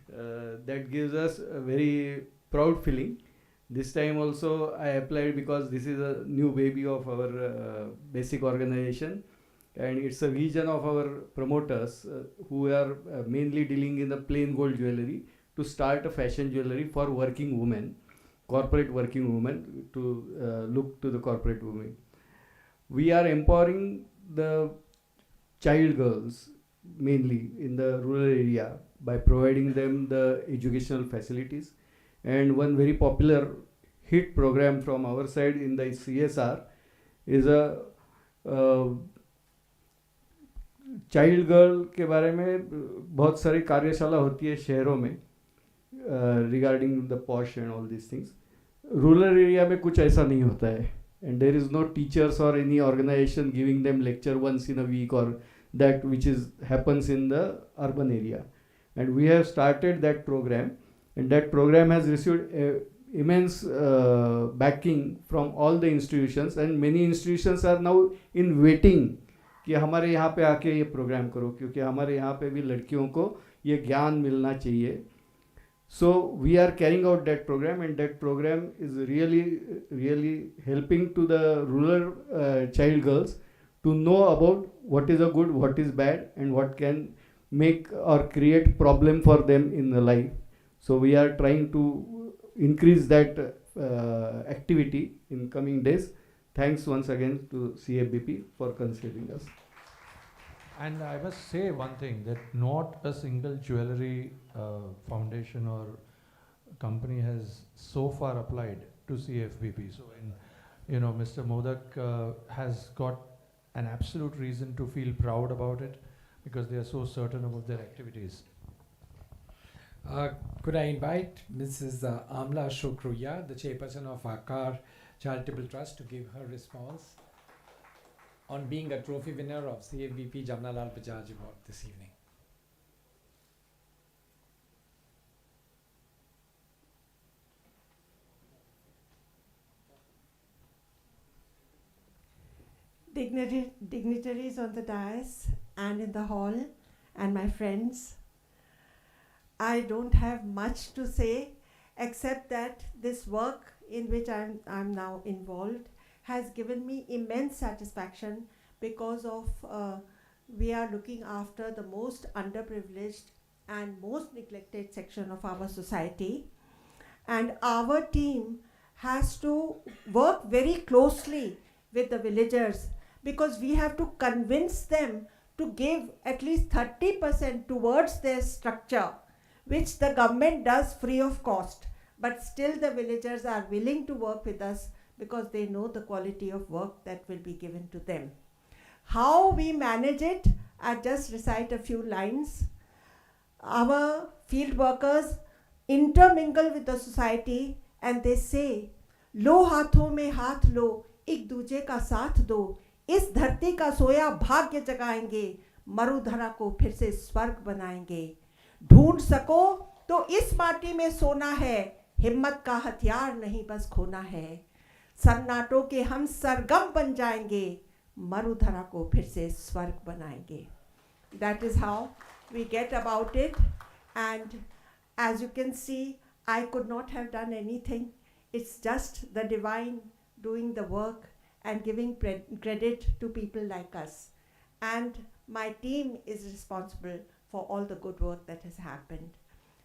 that gives us a very proud feeling. This time also I applied because this is a new baby of our basic organization, and it's a vision of our promoters who are mainly dealing in the plain gold jewelry to start a fashion jewelry for working women, corporate working women, to look to the corporate women. We are empowering the child girls mainly in the rural area by providing them the educational facilities. And one very popular hit program from our side in the CSR is a child girl के बारे में बहुत सारी कार्यशाला होती है शहरों में regarding the posh and all this things. Rural area में कुछ ऐसा नहीं होता है, and there is no teachers और any organisation giving them lecture once in a week और that which is happens in the urban area. And we have started that program, and that program has received immense backing from all the institutions, and many institutions are now in waiting कि हमारे यहाँ पे आके ये programme करो, क्योंकि हमारे यहाँ पे भी लड़कियों को ये ज्ञान मिलना चाहिए. So we are carrying out that program, and that program is really helping to the rural child girls to know about what is a good, what is bad, and what can make or create problem for them in the life. So we are trying to increase that activity in coming days. Thanks once again to CFBP for considering us. And I must say one thing, that not a single jewelry foundation or company has so far applied to CFBP. So Mr. Modak has got an absolute reason to feel proud about it, because they are so certain about their activities. Could I invite Mrs. Amla Shokruya, the chairperson of Akar Charitable Trust, to give her response on being a trophy winner of CFBP Jamnalal Bajaj Award this evening. Dignitaries on the dais and in the hall, and my friends, I don't have much to say except that this work in which I'm now involved has given me immense satisfaction, because of we are looking after the most underprivileged and most neglected section of our society, and our team has to work very closely with the villagers, because we have to convince them to give at least 30% towards their structure, which the government does free of cost. But still the villagers are willing to work with us because they know the quality of work that will be given to them. How we manage it, I just recite a few lines. Our field workers intermingle with the society and they say, लो हाथों में हाथ लो, एक दूजे का साथ दो, इस धरती का सोया भाग्य जगाएंगे, मरुधरा को फिर से स्वर्ग बनाएंगे. ढूंढ सको तो इस माटी में सोना है, हिम्मत का हथियार नहीं बस खोना है, सन्नाटों के हम सरगम बन जाएंगे, मरुधरा को फिर से स्वर्ग बनाएंगे. That is how we get about it, and as you can see, I could not have done anything. It's just the divine doing the work and giving credit to people like us. And my team is responsible for all the good work that has happened.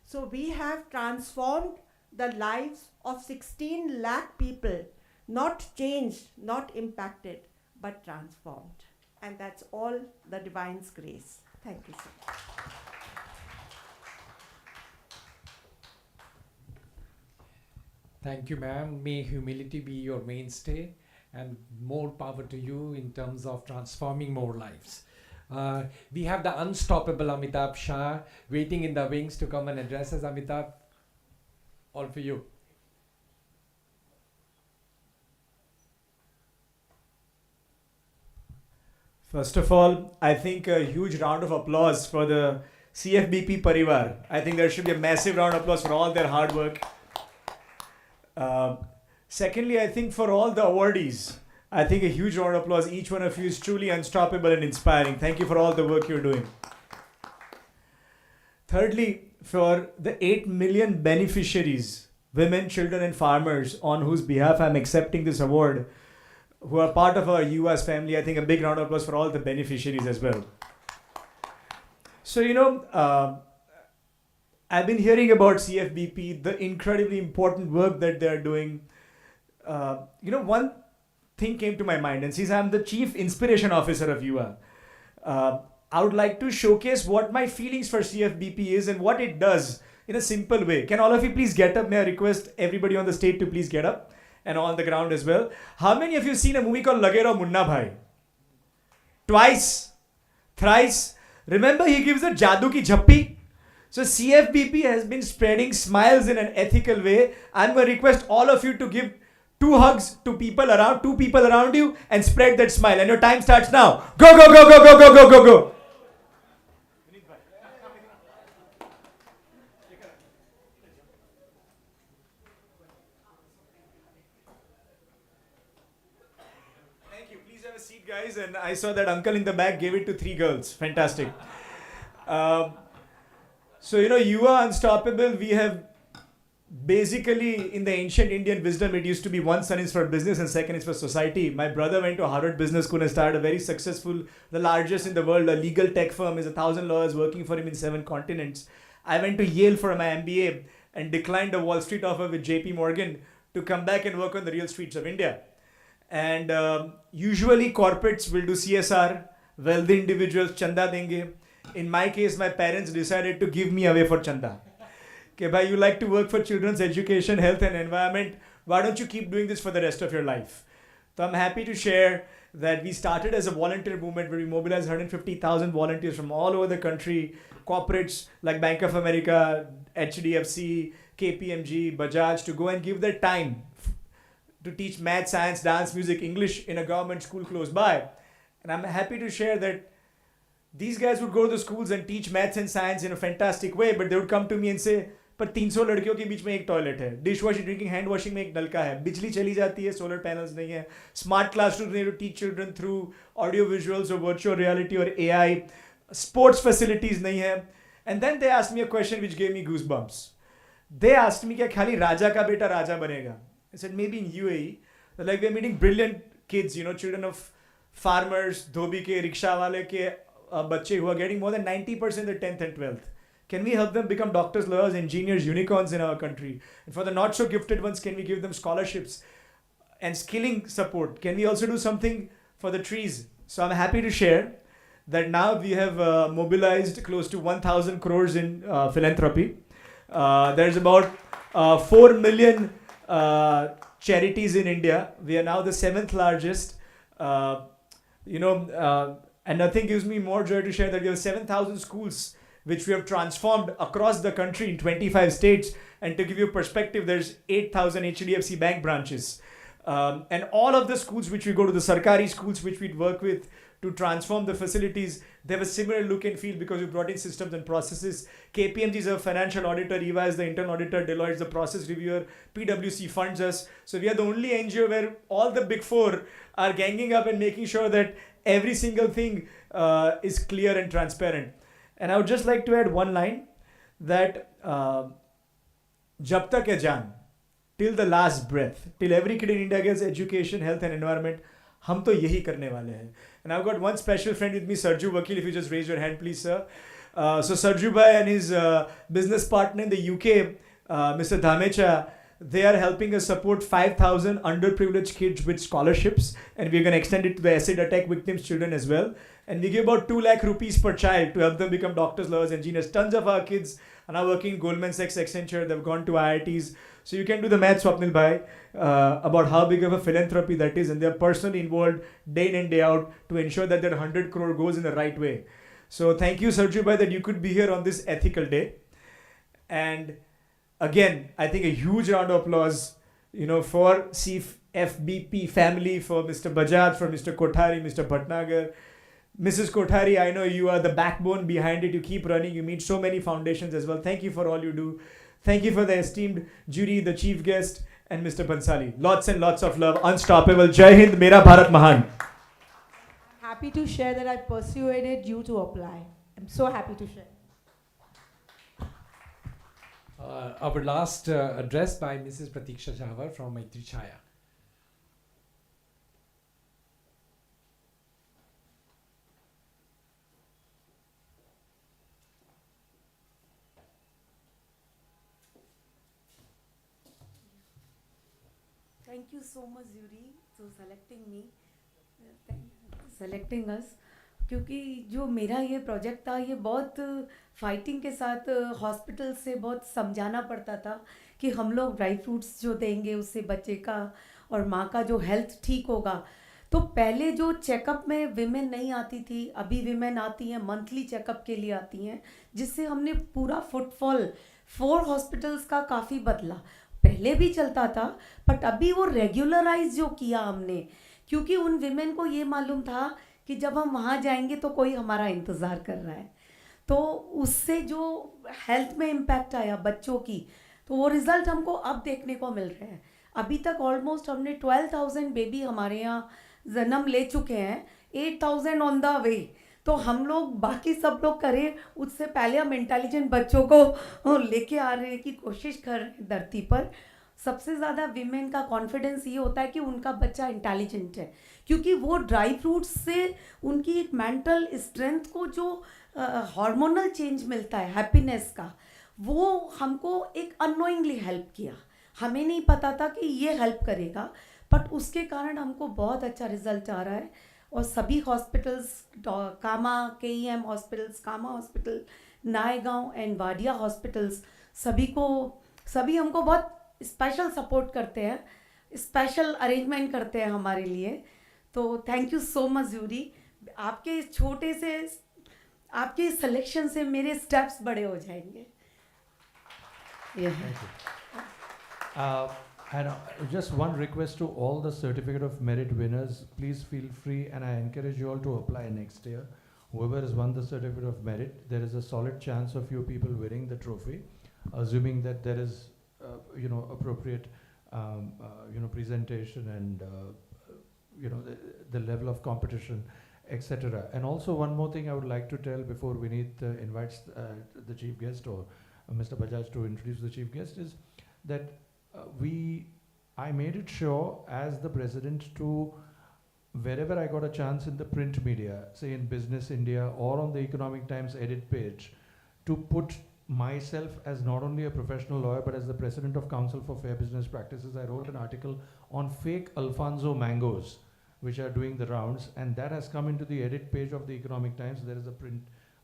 So we have transformed the lives of 16 lakh people, not changed, not impacted, but transformed. And that's all the divine's grace. Thank you, sir. Thank you, ma'am. May humility be your mainstay, and more power to you in terms of transforming more lives. We have the unstoppable Amitabh Shah waiting in the wings to come and address us. Amitabh, all for you. First of all, I think a huge round of applause for the CFBP Parivar. I think there should be a massive round of applause for all their hard work. Secondly, I think for all the awardees, I think a huge round of applause. Each one of you is truly unstoppable and inspiring. Thank you for all the work you're doing. Thirdly, for the 8 million beneficiaries, women, children, and farmers on whose behalf I'm accepting this award, who are part of our US family, I think a big round of applause for all the beneficiaries as well. So, I've been hearing about CFBP, the incredibly important work that they're doing. One thing came to my mind, and since I'm the Chief Inspiration Officer of UA, I would like to showcase what my feelings for CFBP is and what it does in a simple way. Can all of you please get up? May I request everybody on the stage to please get up, and on the ground as well. How many of you have seen a movie called Lage Raho Munna Bhai? Twice? Thrice? Remember, he gives a jadoo ki jhappi. So CFBP has been spreading smiles in an ethical way. I'm going to request all of you to give 2 hugs to people around you, and spread that smile. And your time starts now. Go, go, go, go, go, go, go, go, go. Thank you. Please have a seat, guys. And I saw that uncle in the back gave it to 3 girls. Fantastic. You are unstoppable. We have basically, in the ancient Indian wisdom, it used to be one son is for business and second is for society. My brother went to Harvard Business School and started a very successful, the largest in the world, a legal tech firm. Is 1,000 lawyers working for him in 7 continents. I went to Yale for my MBA and declined a Wall Street offer with JP Morgan to come back and work on the real streets of India. And usually corporates will do CSR, wealthy individuals, chanda denge. In my case, my parents decided to give me away for chanda. Okay, bhai, you like to work for children's education, health and environment. Why don't you keep doing this for the rest of your life? So I'm happy to share that we started as a volunteer movement where we mobilized 150,000 volunteers from all over the country, corporates like Bank of America, HDFC, KPMG, Bajaj, to go and give their time to teach math, science, dance, music, English in a government school close by. And I'm happy to share that these guys would go to the schools and teach maths and science in a fantastic way, but they would come to me and say, पर 300 लड़कियों के बीच में एक toilet है, dish washing, drinking, hand washing में एक नलका है, बिजली चली जाती है, सोलर पैनल्स नहीं है, स्मार्ट क्लासरूम नहीं, to teach children through audio visuals और वर्चुअल रियलिटी और एआई, स्पोर्ट्स फैसिलिटीज नहीं है. And then they asked me a question which gave me goosebumps. They asked me क्या खाली राजा का बेटा राजा बनेगा? I said maybe in UAE, like we are meeting brilliant kids, children of farmers, dhobi के, रिक्शा वाले के बच्चे who are getting more than 90% in the 10th and 12th. Can we help them become doctors, lawyers, engineers, unicorns in our country? And for the not so gifted ones, can we give them scholarships and skilling support? Can we also do something for the trees? So I'm happy to share that now we have mobilized close to 1,000 crores in philanthropy. There's about 4 million charities in India. We are now the 7th largest. And nothing gives me more joy to share that we have 7,000 schools which we have transformed across the country in 25 states. And to give you perspective, there's 8,000 HDFC bank branches. And all of the schools which we go to, the Sarkari schools which we work with to transform the facilities, they have a similar look and feel because we brought in systems and processes. KPMG is a financial auditor, EVA is the internal auditor, Deloitte is the process reviewer, PwC funds us. So we are the only NGO where all the big four are ganging up and making sure that every single thing is clear and transparent. And I would just like to add one line that Jab tak hai jaan, till the last breath, till every kid in India gets education, health and environment, हम तो यही करने वाले हैं. And I've got one special friend with me, Sarju Vakil, if you just raise your hand please sir. So Sarju Bhai and his business partner in the UK, Mr. Dhamecha, they are helping us support 5,000 underprivileged kids with scholarships, and we're going to extend it to the acid attack victims' children as well. And we give about 2 lakh rupees per child to help them become doctors, lawyers, engineers. Tons of our kids are now working in Goldman Sachs, Accenture, they've gone to IITs. So you can do the math, Swapnil Bhai, about how big of a philanthropy that is, and they're personally involved day in and day out to ensure that their 100 crore goes in the right way. So thank you, Sarju Bhai, that you could be here on this ethical day. And again, I think a huge round of applause, for CFBP family, for Mr. Bajaj, for Mr. Kothari, Mr. Bhatnagar. Mrs. Kothari, I know you are the backbone behind it. You keep running. You meet so many foundations as well. Thank you for all you do. Thank you for the esteemed jury, the chief guest, and Mr. Bansali. Lots and lots of love. Unstoppable. Jai Hind, Mera Bharat Mahan. Happy to share that I persuaded you to apply. I'm so happy to share. Our last address by Mrs. Pratiksha Jhawar from Maitri Chaya. Thank you so much, Yuri, for selecting us. क्योंकि जो मेरा ये project था, ये बहुत fighting के साथ hospital से बहुत समझाना पड़ता था कि हम लोग ड्राई फ्रूट्स जो देंगे उससे बच्चे का और माँ का जो हेल्थ ठीक होगा. तो पहले जो चेकअप में विमेन नहीं आती थी, अभी विमेन आती हैं, मंथली चेकअप के लिए आती हैं, जिससे हमने पूरा फुटफॉल 4 हॉस्पिटल्स का काफ़ी बदला. पहले भी चलता था, बट अभी वो रेगुलराइज जो किया हमने, क्योंकि उन विमेन को ये मालूम था कि जब हम वहाँ जाएंगे तो कोई हमारा इंतज़ार कर रहा है. तो उससे जो हेल्थ में इम्पैक्ट आया बच्चों की, तो वो रिज़ल्ट हमको अब देखने को मिल रहे हैं. अभी तक ऑलमोस्ट हमने 12,000 बेबी हमारे यहाँ जन्म ले चुके हैं, 8,000 ऑन द वे. तो हम लोग बाकी सब लोग करें, उससे पहले हम इंटेलिजेंट बच्चों को लेके आ रहे हैं की कोशिश कर रहे हैं धरती पर. सबसे ज़्यादा विमेन का कॉन्फिडेंस ये होता है कि उनका बच्चा इंटेलिजेंट है, क्योंकि वो ड्राई फ्रूट्स से उनकी एक मेंटल स्ट्रेंथ को जो हार्मोनल चेंज मिलता है हैप्पीनेस का, वो हमको एक अननोइंगली हेल्प किया. हमें नहीं पता था कि ये हेल्प करेगा, बट उसके कारण हमको बहुत अच्छा रिजल्ट आ रहा है. और सभी hospitals, Cama KEM hospitals, Cama hospital, Naigaon and Wadia hospitals, सभी हमको बहुत स्पेशल सपोर्ट करते हैं, स्पेशल अरेंजमेंट करते हैं हमारे लिए. तो thank you so much Yuri. आपके इस छोटे से, आपके सिलेक्शन से मेरे स्टेप्स बड़े हो जाएंगे. And just one request to all the certificate of merit winners, please feel free, and I encourage you all to apply next year. Whoever has won the certificate of merit, there is a solid chance of you people winning the trophy, assuming that there is appropriate presentation and the level of competition, etc. And also one more thing I would like to tell before Vineet invites the chief guest or Mr. Bajaj to introduce the chief guest is that I made it sure as the president to, wherever I got a chance in the print media, say in Business India or on the Economic Times edit page, to put myself as not only a professional lawyer but as the president of Council for Fair Business Practices. I wrote an article on fake Alfonso mangoes which are doing the rounds, and that has come into the edit page of the Economic Times. There is a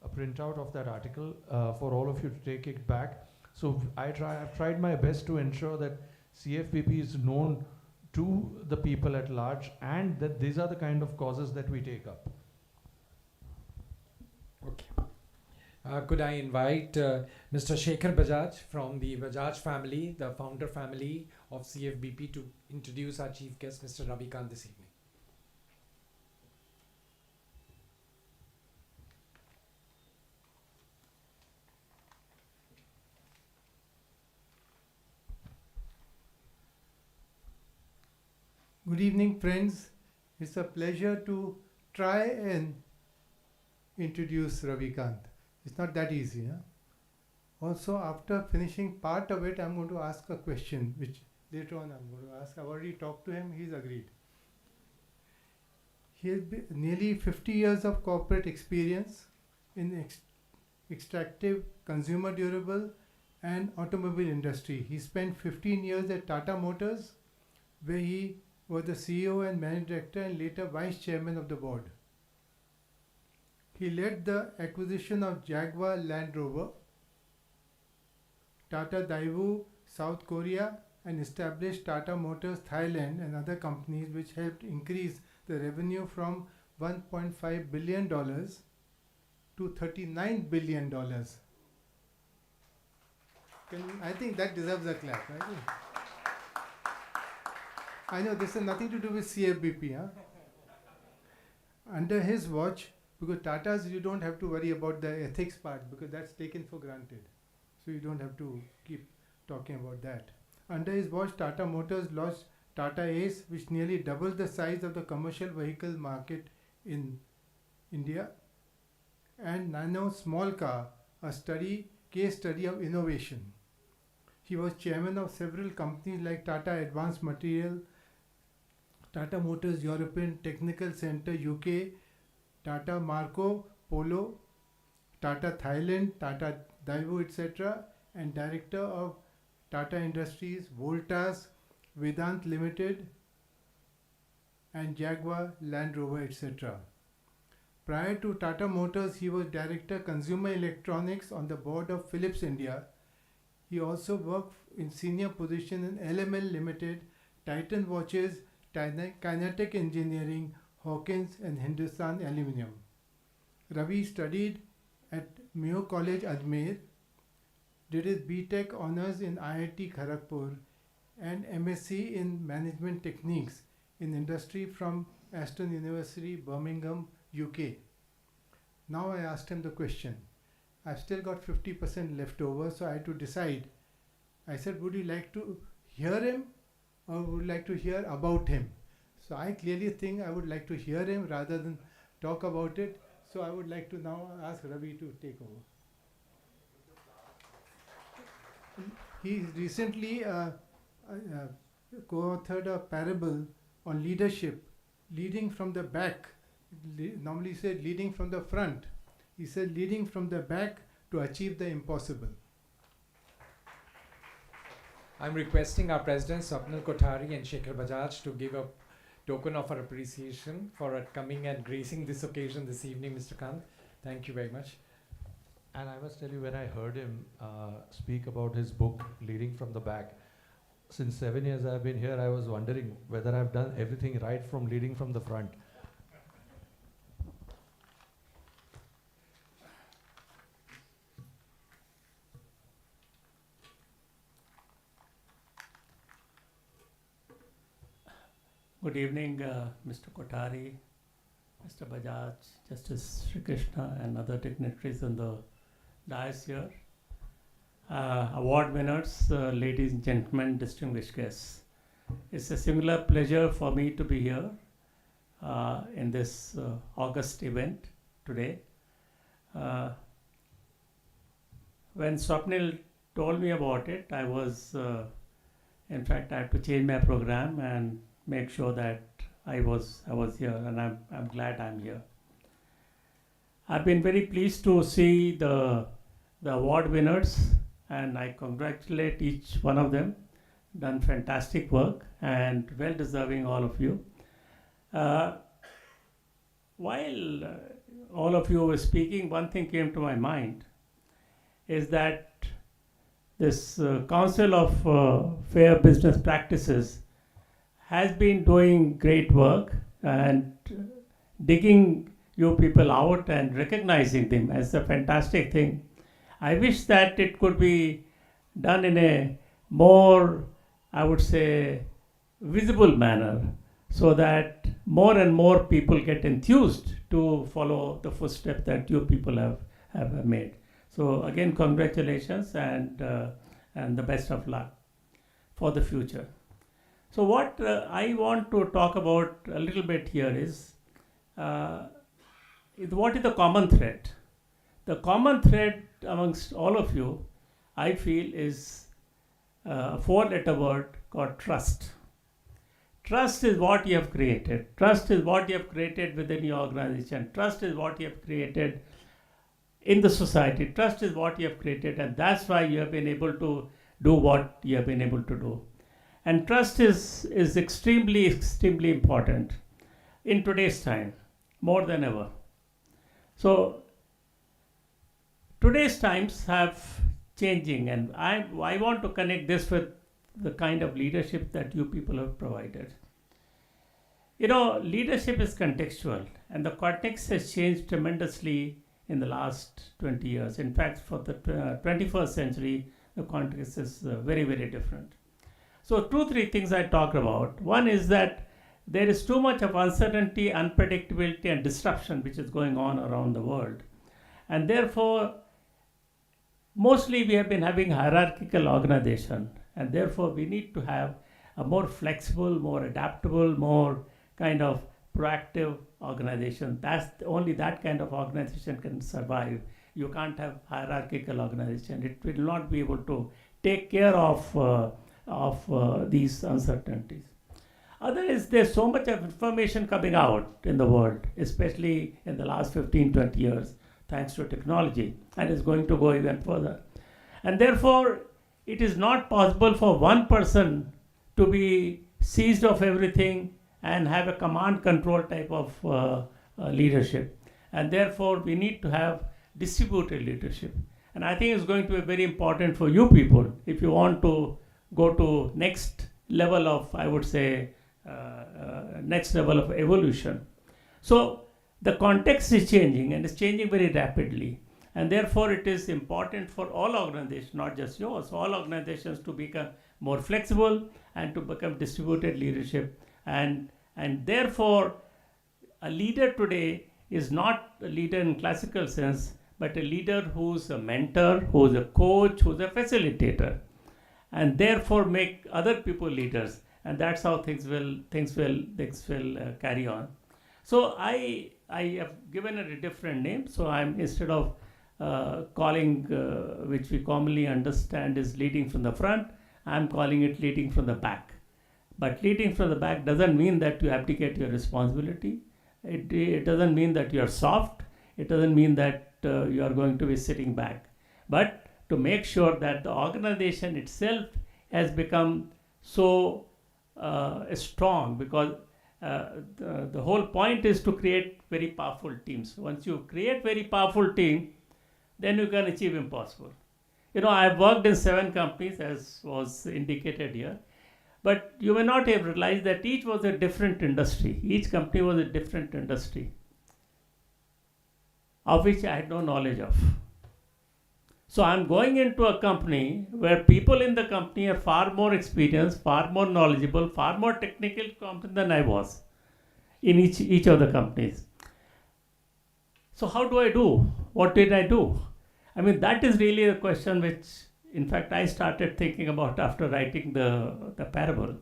printout of that article for all of you to take it back. So I've tried my best to ensure that CFBP is known to the people at large, and that these are the kind of causes that we take up. Okay. Could I invite Mr. Shekhar Bajaj from the Bajaj family, the founder family of CFBP, to introduce our chief guest, Mr. Ravi Kant, this evening. Good evening, friends. It's a pleasure to try and introduce Ravi Kant. It's not that easy. Huh? Also, after finishing part of it, I'm going to ask a question, which later on I'm going to ask. I've already talked to him, he's agreed. He has nearly 50 years of corporate experience in extractive, consumer durable, and automobile industry. He spent 15 years at Tata Motors, where he was the CEO and managing director and later vice chairman of the board. He led the acquisition of Jaguar Land Rover, Tata Daewoo South Korea, and established Tata Motors Thailand and other companies, which helped increase the revenue from $1.5 billion to $39 billion. I think that deserves a clap, right? I know this has nothing to do with CFBP. Huh? Under his watch, because Tata's, you don't have to worry about the ethics part because that's taken for granted. So you don't have to keep talking about that. Under his watch, Tata Motors launched Tata Ace, which nearly doubled the size of the commercial vehicle market in India, and Nano Small Car, a case study of innovation. He was chairman of several companies like Tata Advanced Material, Tata Motors European Technical Center UK, Tata Marco Polo, Tata Thailand, Tata Daewoo, etc., and director of Tata Industries, Voltas, Vedant Limited, and Jaguar Land Rover, etc. Prior to Tata Motors, he was director Consumer Electronics on the board of Philips India. He also worked in senior position in LML Limited, Titan Watches, Kinetic Engineering, Hawkins, and Hindustan Aluminium. Ravi studied at Mayo College, Ajmer, did his BTech honors in IIT Kharagpur and MSc in Management Techniques in Industry from Aston University, Birmingham, UK. Now I asked him the question. I've still got 50% left over, so I had to decide. I said, would you like to hear him or would you like to hear about him? So I clearly think I would like to hear him rather than talk about it. So I would like to now ask Ravi to take over. He recently co-authored a parable on leadership, leading from the back. Normally he said leading from the front. He said leading from the back to achieve the impossible. I'm requesting our presidents, Swapnil Kothari and Shekhar Bajaj, to give a token of our appreciation for coming and gracing this occasion this evening, Mr. Kant. Thank you very much. And I must tell you, when I heard him speak about his book, Leading from the Back, since 7 years I've been here, I was wondering whether I've done everything right from leading from the front. Good evening, Mr. Kothari, Mr. Bajaj, Justice Sri Krishna, and other dignitaries on the dais here. Award winners, ladies and gentlemen, distinguished guests. It's a singular pleasure for me to be here in this August event today. When Swapnil told me about it, I was, in fact, I had to change my program and make sure that I was here, and I'm glad I'm here. I've been very pleased to see the award winners, and I congratulate each one of them. Done fantastic work and well deserving, all of you. While all of you were speaking, one thing came to my mind is that this Council of Fair Business Practices has been doing great work and digging you people out and recognizing them as a fantastic thing. I wish that it could be done in a more, I would say, visible manner, so that more and more people get enthused to follow the footsteps that you people have made. So again, congratulations and the best of luck for the future. So what I want to talk about a little bit here is what is the common thread? The common thread amongst all of you, I feel, is a four-letter word called trust. Trust is what you have created. Trust is what you have created within your organization. Trust is what you have created in the society. Trust is what you have created, and that's why you have been able to do what you have been able to do. And trust is extremely, extremely important in today's time, more than ever. So today's times have changing, and I want to connect this with the kind of leadership that you people have provided. You know, leadership is contextual, and the context has changed tremendously in the last 20 years. In fact, for the 21st century, the context is very, very different. So 2-3 things I talked about. One is that there is too much of uncertainty, unpredictability, and disruption which is going on around the world. And therefore, mostly we have been having hierarchical organization, and therefore we need to have a more flexible, more adaptable, more kind of proactive organization. Only that kind of organization can survive. You can't have hierarchical organization. It will not be able to take care of these uncertainties. Other is there's so much of information coming out in the world, especially in the last 15-20 years, thanks to technology, and is going to go even further. And therefore, it is not possible for one person to be seized of everything and have a command control type of leadership. And therefore, we need to have distributed leadership. And I think it's going to be very important for you people if you want to go to next level of, I would say, next level of evolution. So the context is changing, and it's changing very rapidly. And therefore, it is important for all organizations, not just yours, all organizations to become more flexible and to become distributed leadership. And therefore, a leader today is not a leader in classical sense, but a leader who's a mentor, who's a coach, who's a facilitator, and therefore make other people leaders. And that's how things will carry on. So I have given it a different name. So I'm, instead of calling, which we commonly understand is leading from the front, I'm calling it leading from the back. But leading from the back doesn't mean that you abdicate your responsibility. It doesn't mean that you are soft. It doesn't mean that you are going to be sitting back. But to make sure that the organization itself has become so strong, because the whole point is to create very powerful teams. Once you create very powerful team, then you can achieve impossible. You know, I've worked in 7 companies, as was indicated here, but you may not have realized that each was a different industry. Each company was a different industry, of which I had no knowledge of. So I'm going into a company where people in the company are far more experienced, far more knowledgeable, far more technical competent than I was in each of the companies. So how do I do? What did I do? I mean, that is really a question which, in fact, I started thinking about after writing the parable.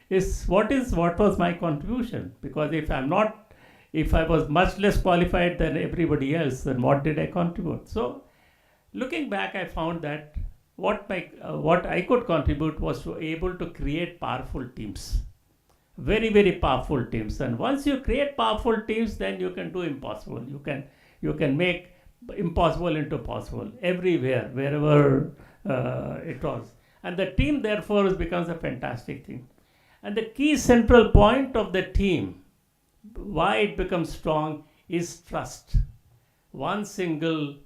Is what was my contribution? Because if I was much less qualified than everybody else, then what did I contribute? So looking back, I found that what I could contribute was to able to create powerful teams, very, very powerful teams. And once you create powerful teams, then you can do impossible. You can make impossible into possible everywhere, wherever it was. And the team, therefore, becomes a fantastic thing. And the key central point of the team, why it becomes strong, is trust. One single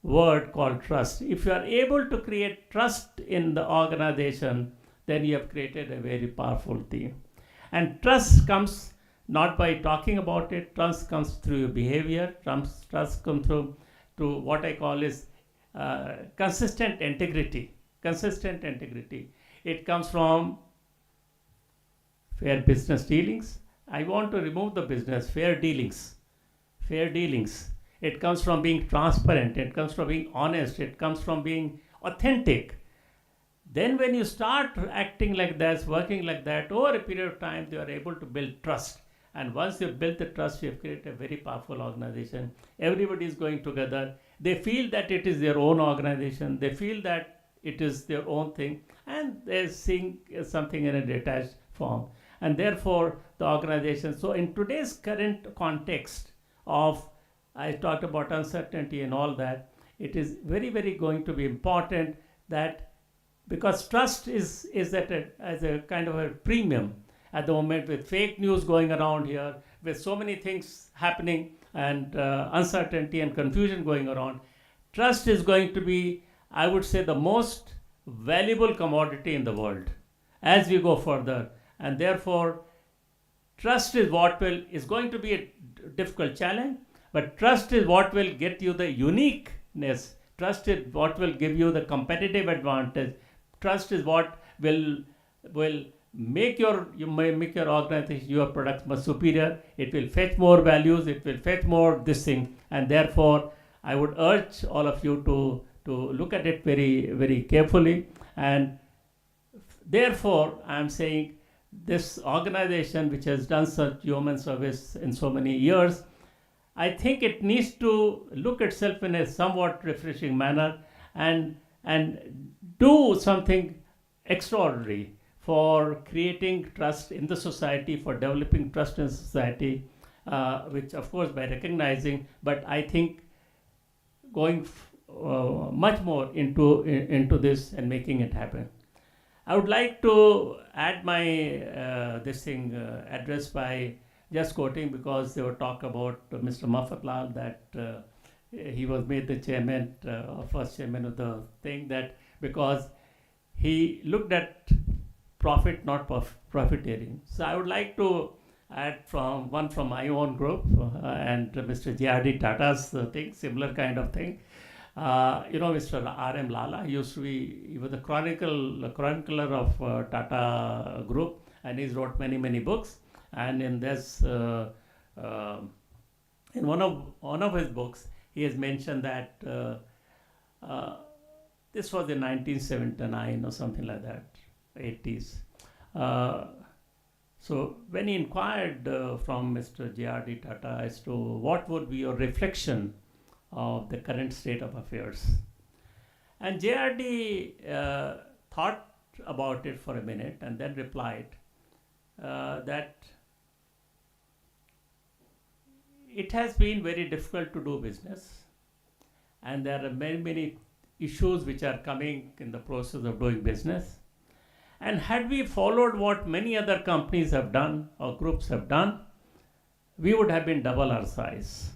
word called trust. If you are able to create trust in the organization, then you have created a very powerful team. And trust comes not by talking about it. Trust comes through your behavior. Trust comes through what I call is consistent integrity. Consistent integrity. It comes from fair business dealings. I want to remove the business, fair dealings. Fair dealings. It comes from being transparent. It comes from being honest. It comes from being authentic. Then when you start acting like that, working like that, over a period of time, you are able to build trust. And once you build the trust, you have created a very powerful organization. Everybody is going together. They feel that it is their own organization. They feel that it is their own thing. And they're seeing something in a detached form. And therefore, the organization. So in today's current context of, I talked about uncertainty and all that, it is very, very going to be important that, because trust is at as a kind of a premium at the moment, with fake news going around here, with so many things happening and uncertainty and confusion going around. Trust is going to be, I would say, the most valuable commodity in the world as we go further. And therefore, trust is what is going to be a difficult challenge, but trust is what will get you the uniqueness. Trust is what will give you the competitive advantage. Trust is what will make your organization, your products much superior. It will fetch more values. It will fetch more this thing. And therefore, I would urge all of you to look at it very, very carefully. And therefore, I am saying this organization, which has done such human service in so many years, I think it needs to look itself in a somewhat refreshing manner and do something extraordinary for creating trust in the society, for developing trust in society, which of course by recognizing, but I think going much more into this and making it happen. I would like to add my address by just quoting, because they were talk about Mr. Mafatlal, that he was made the chairman, first chairman of the thing, that because he looked at profit, not profiteering. So I would like to add from my own group and Mr. J.R.D. Tata's thing, similar kind of thing. Mr. R.M. Lala he was the chronicler of Tata Group, and he's wrote many books. And in this, in one of his books, he has mentioned that this was in 1979 or something like that, 80s. So when he inquired from Mr. J.R.D. Tata as to what would be your reflection of the current state of affairs, and J.R.D. thought about it for a minute and then replied that it has been very difficult to do business, and there are many issues which are coming in the process of doing business. And had we followed what many other companies have done or groups have done, we would have been double our size,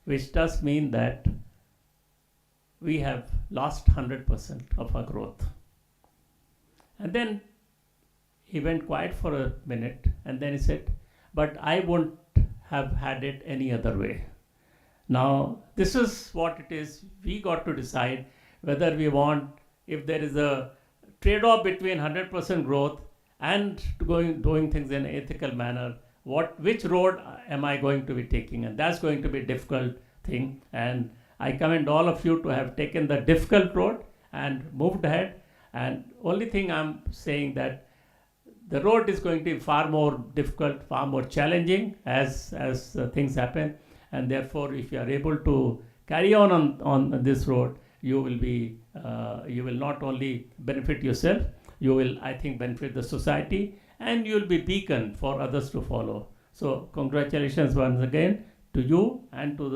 which does mean that we have lost 100% of our growth. And then he went quiet for a minute, and then he said, but I wouldn't have had it any other way. Now, this is what it is. We got to decide whether we want, if there is a trade-off between 100% growth and doing things in an ethical manner, which road am I going to be taking? And that's going to be a difficult thing. And I commend all of you to have taken the difficult road and moved ahead. And only thing I'm saying that the road is going to be far more difficult, far more challenging as things happen. And therefore, if you are able to carry on this road, you will not only benefit yourself, you will, I think, benefit the society, and you will be beacon for others to follow. So congratulations once again to you and to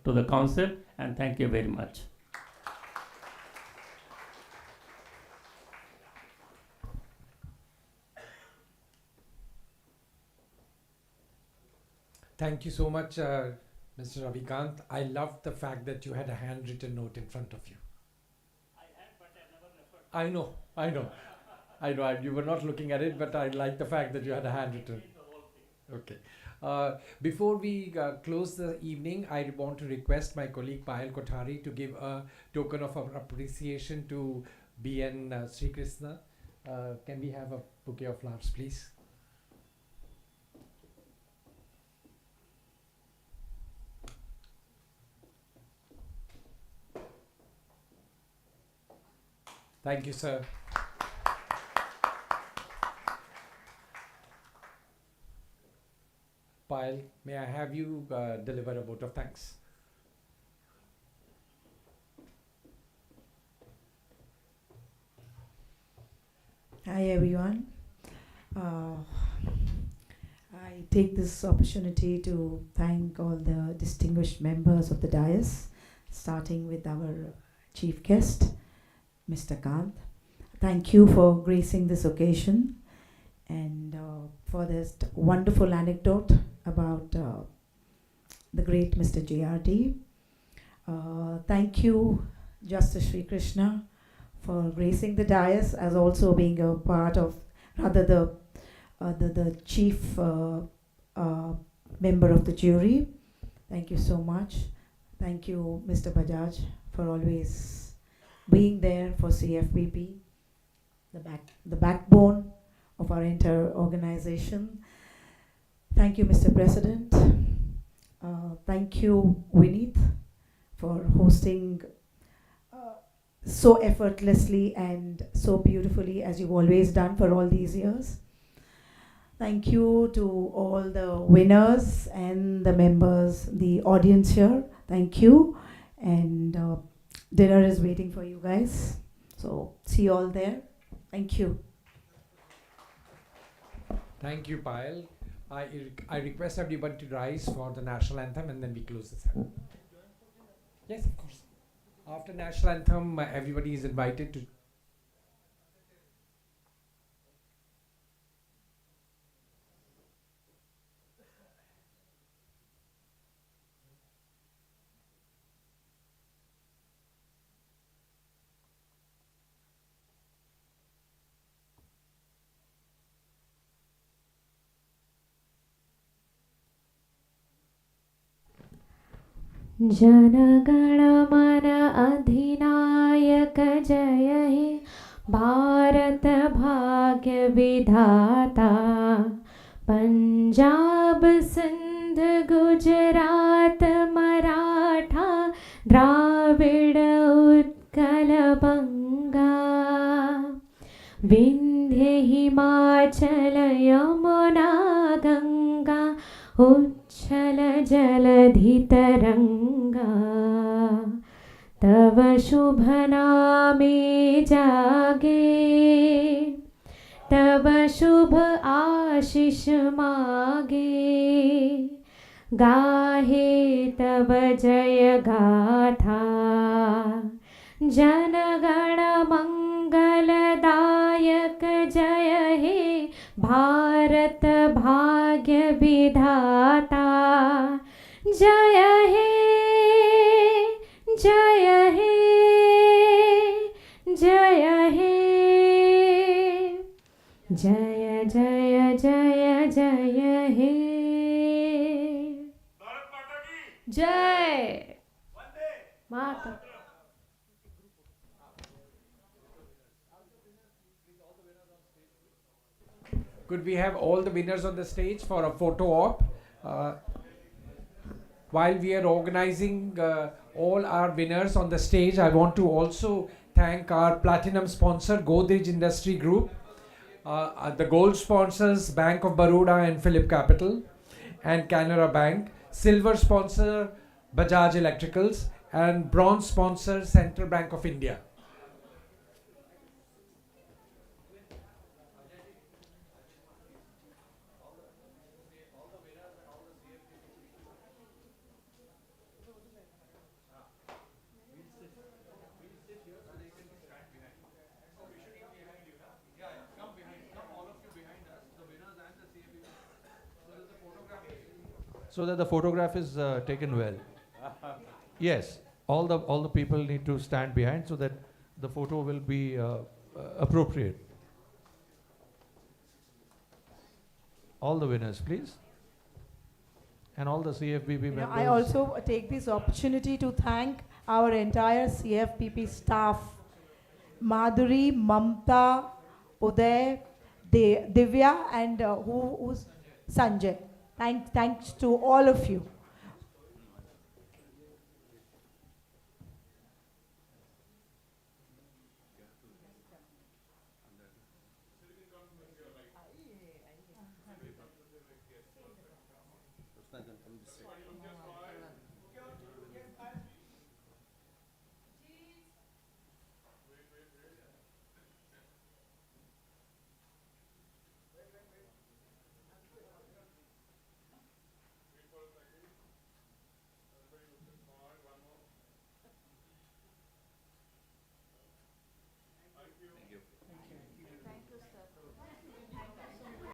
the council, and thank you very much. Thank you so much, Mr. Ravikant. I love the fact that you had a handwritten note in front of you. I had, but I never referred. I know. You were not looking at it, but I like the fact that you had a handwritten. The whole thing. Okay. Before we close the evening, I want to request my colleague Payal Kothari to give a token of our appreciation to BN Sri Krishna. Can we have a bouquet of flowers, please? Thank you, sir. Payal, may I have you deliver a vote of thanks? Hi everyone. I take this opportunity to thank all the distinguished members of the dais, starting with our chief guest, Mr. Kant. Thank you for gracing this occasion and for this wonderful anecdote about the great Mr. JRD. Thank you, Justice Sri Krishna, for gracing the dais as also being a part of, rather the chief member of the jury. Thank you so much. Thank you, Mr. Bajaj, for always being there for CFBP, the backbone of our entire organization. Thank you, Mr. President. Thank you, Vineet, for hosting so effortlessly and so beautifully as you've always done for all these years. Thank you to all the winners and the members, the audience here. Thank you. And dinner is waiting for you guys. So see you all there. Thank you. Thank you, Payal. I request everybody to rise for the national anthem and then we close this up. Yes, of course. After national anthem, everybody is invited to. जनगण मन अधिनायक जय हे भारत भाग्य विधाता पंजाब सिंध गुजरात मराठा द्राविड़ उत्कल बंगा विंध्य हिमाचल यमुना गंगा उच्छल जलधि तरंगा तव शुभ नामे जागे तव शुभ आशीष मागे गाहे तव जय गाथा जनगण मंगलदायक जय हे भारत भाग्य विधाता जय हे जय हे जय हे जय जय जय जय हे जय माता Could we have all the winners on the stage for a photo op? While we are organizing all our winners on the stage, I want to also thank our platinum sponsor, Godrej Industry Group, the gold sponsors, Bank of Baroda and Phillip Capital, and Canara Bank, silver sponsor, Bajaj Electricals, and bronze sponsor, Central Bank of India. So that the photograph is taken well. Yes, all the people need to stand behind so that the photo will be appropriate. All the winners, please. and all the CFBP members. I also take this opportunity to thank our entire CFBP staff, Madhuri, Mamta, Uday, Divya, and who's Sanjay. Thanks to all of you.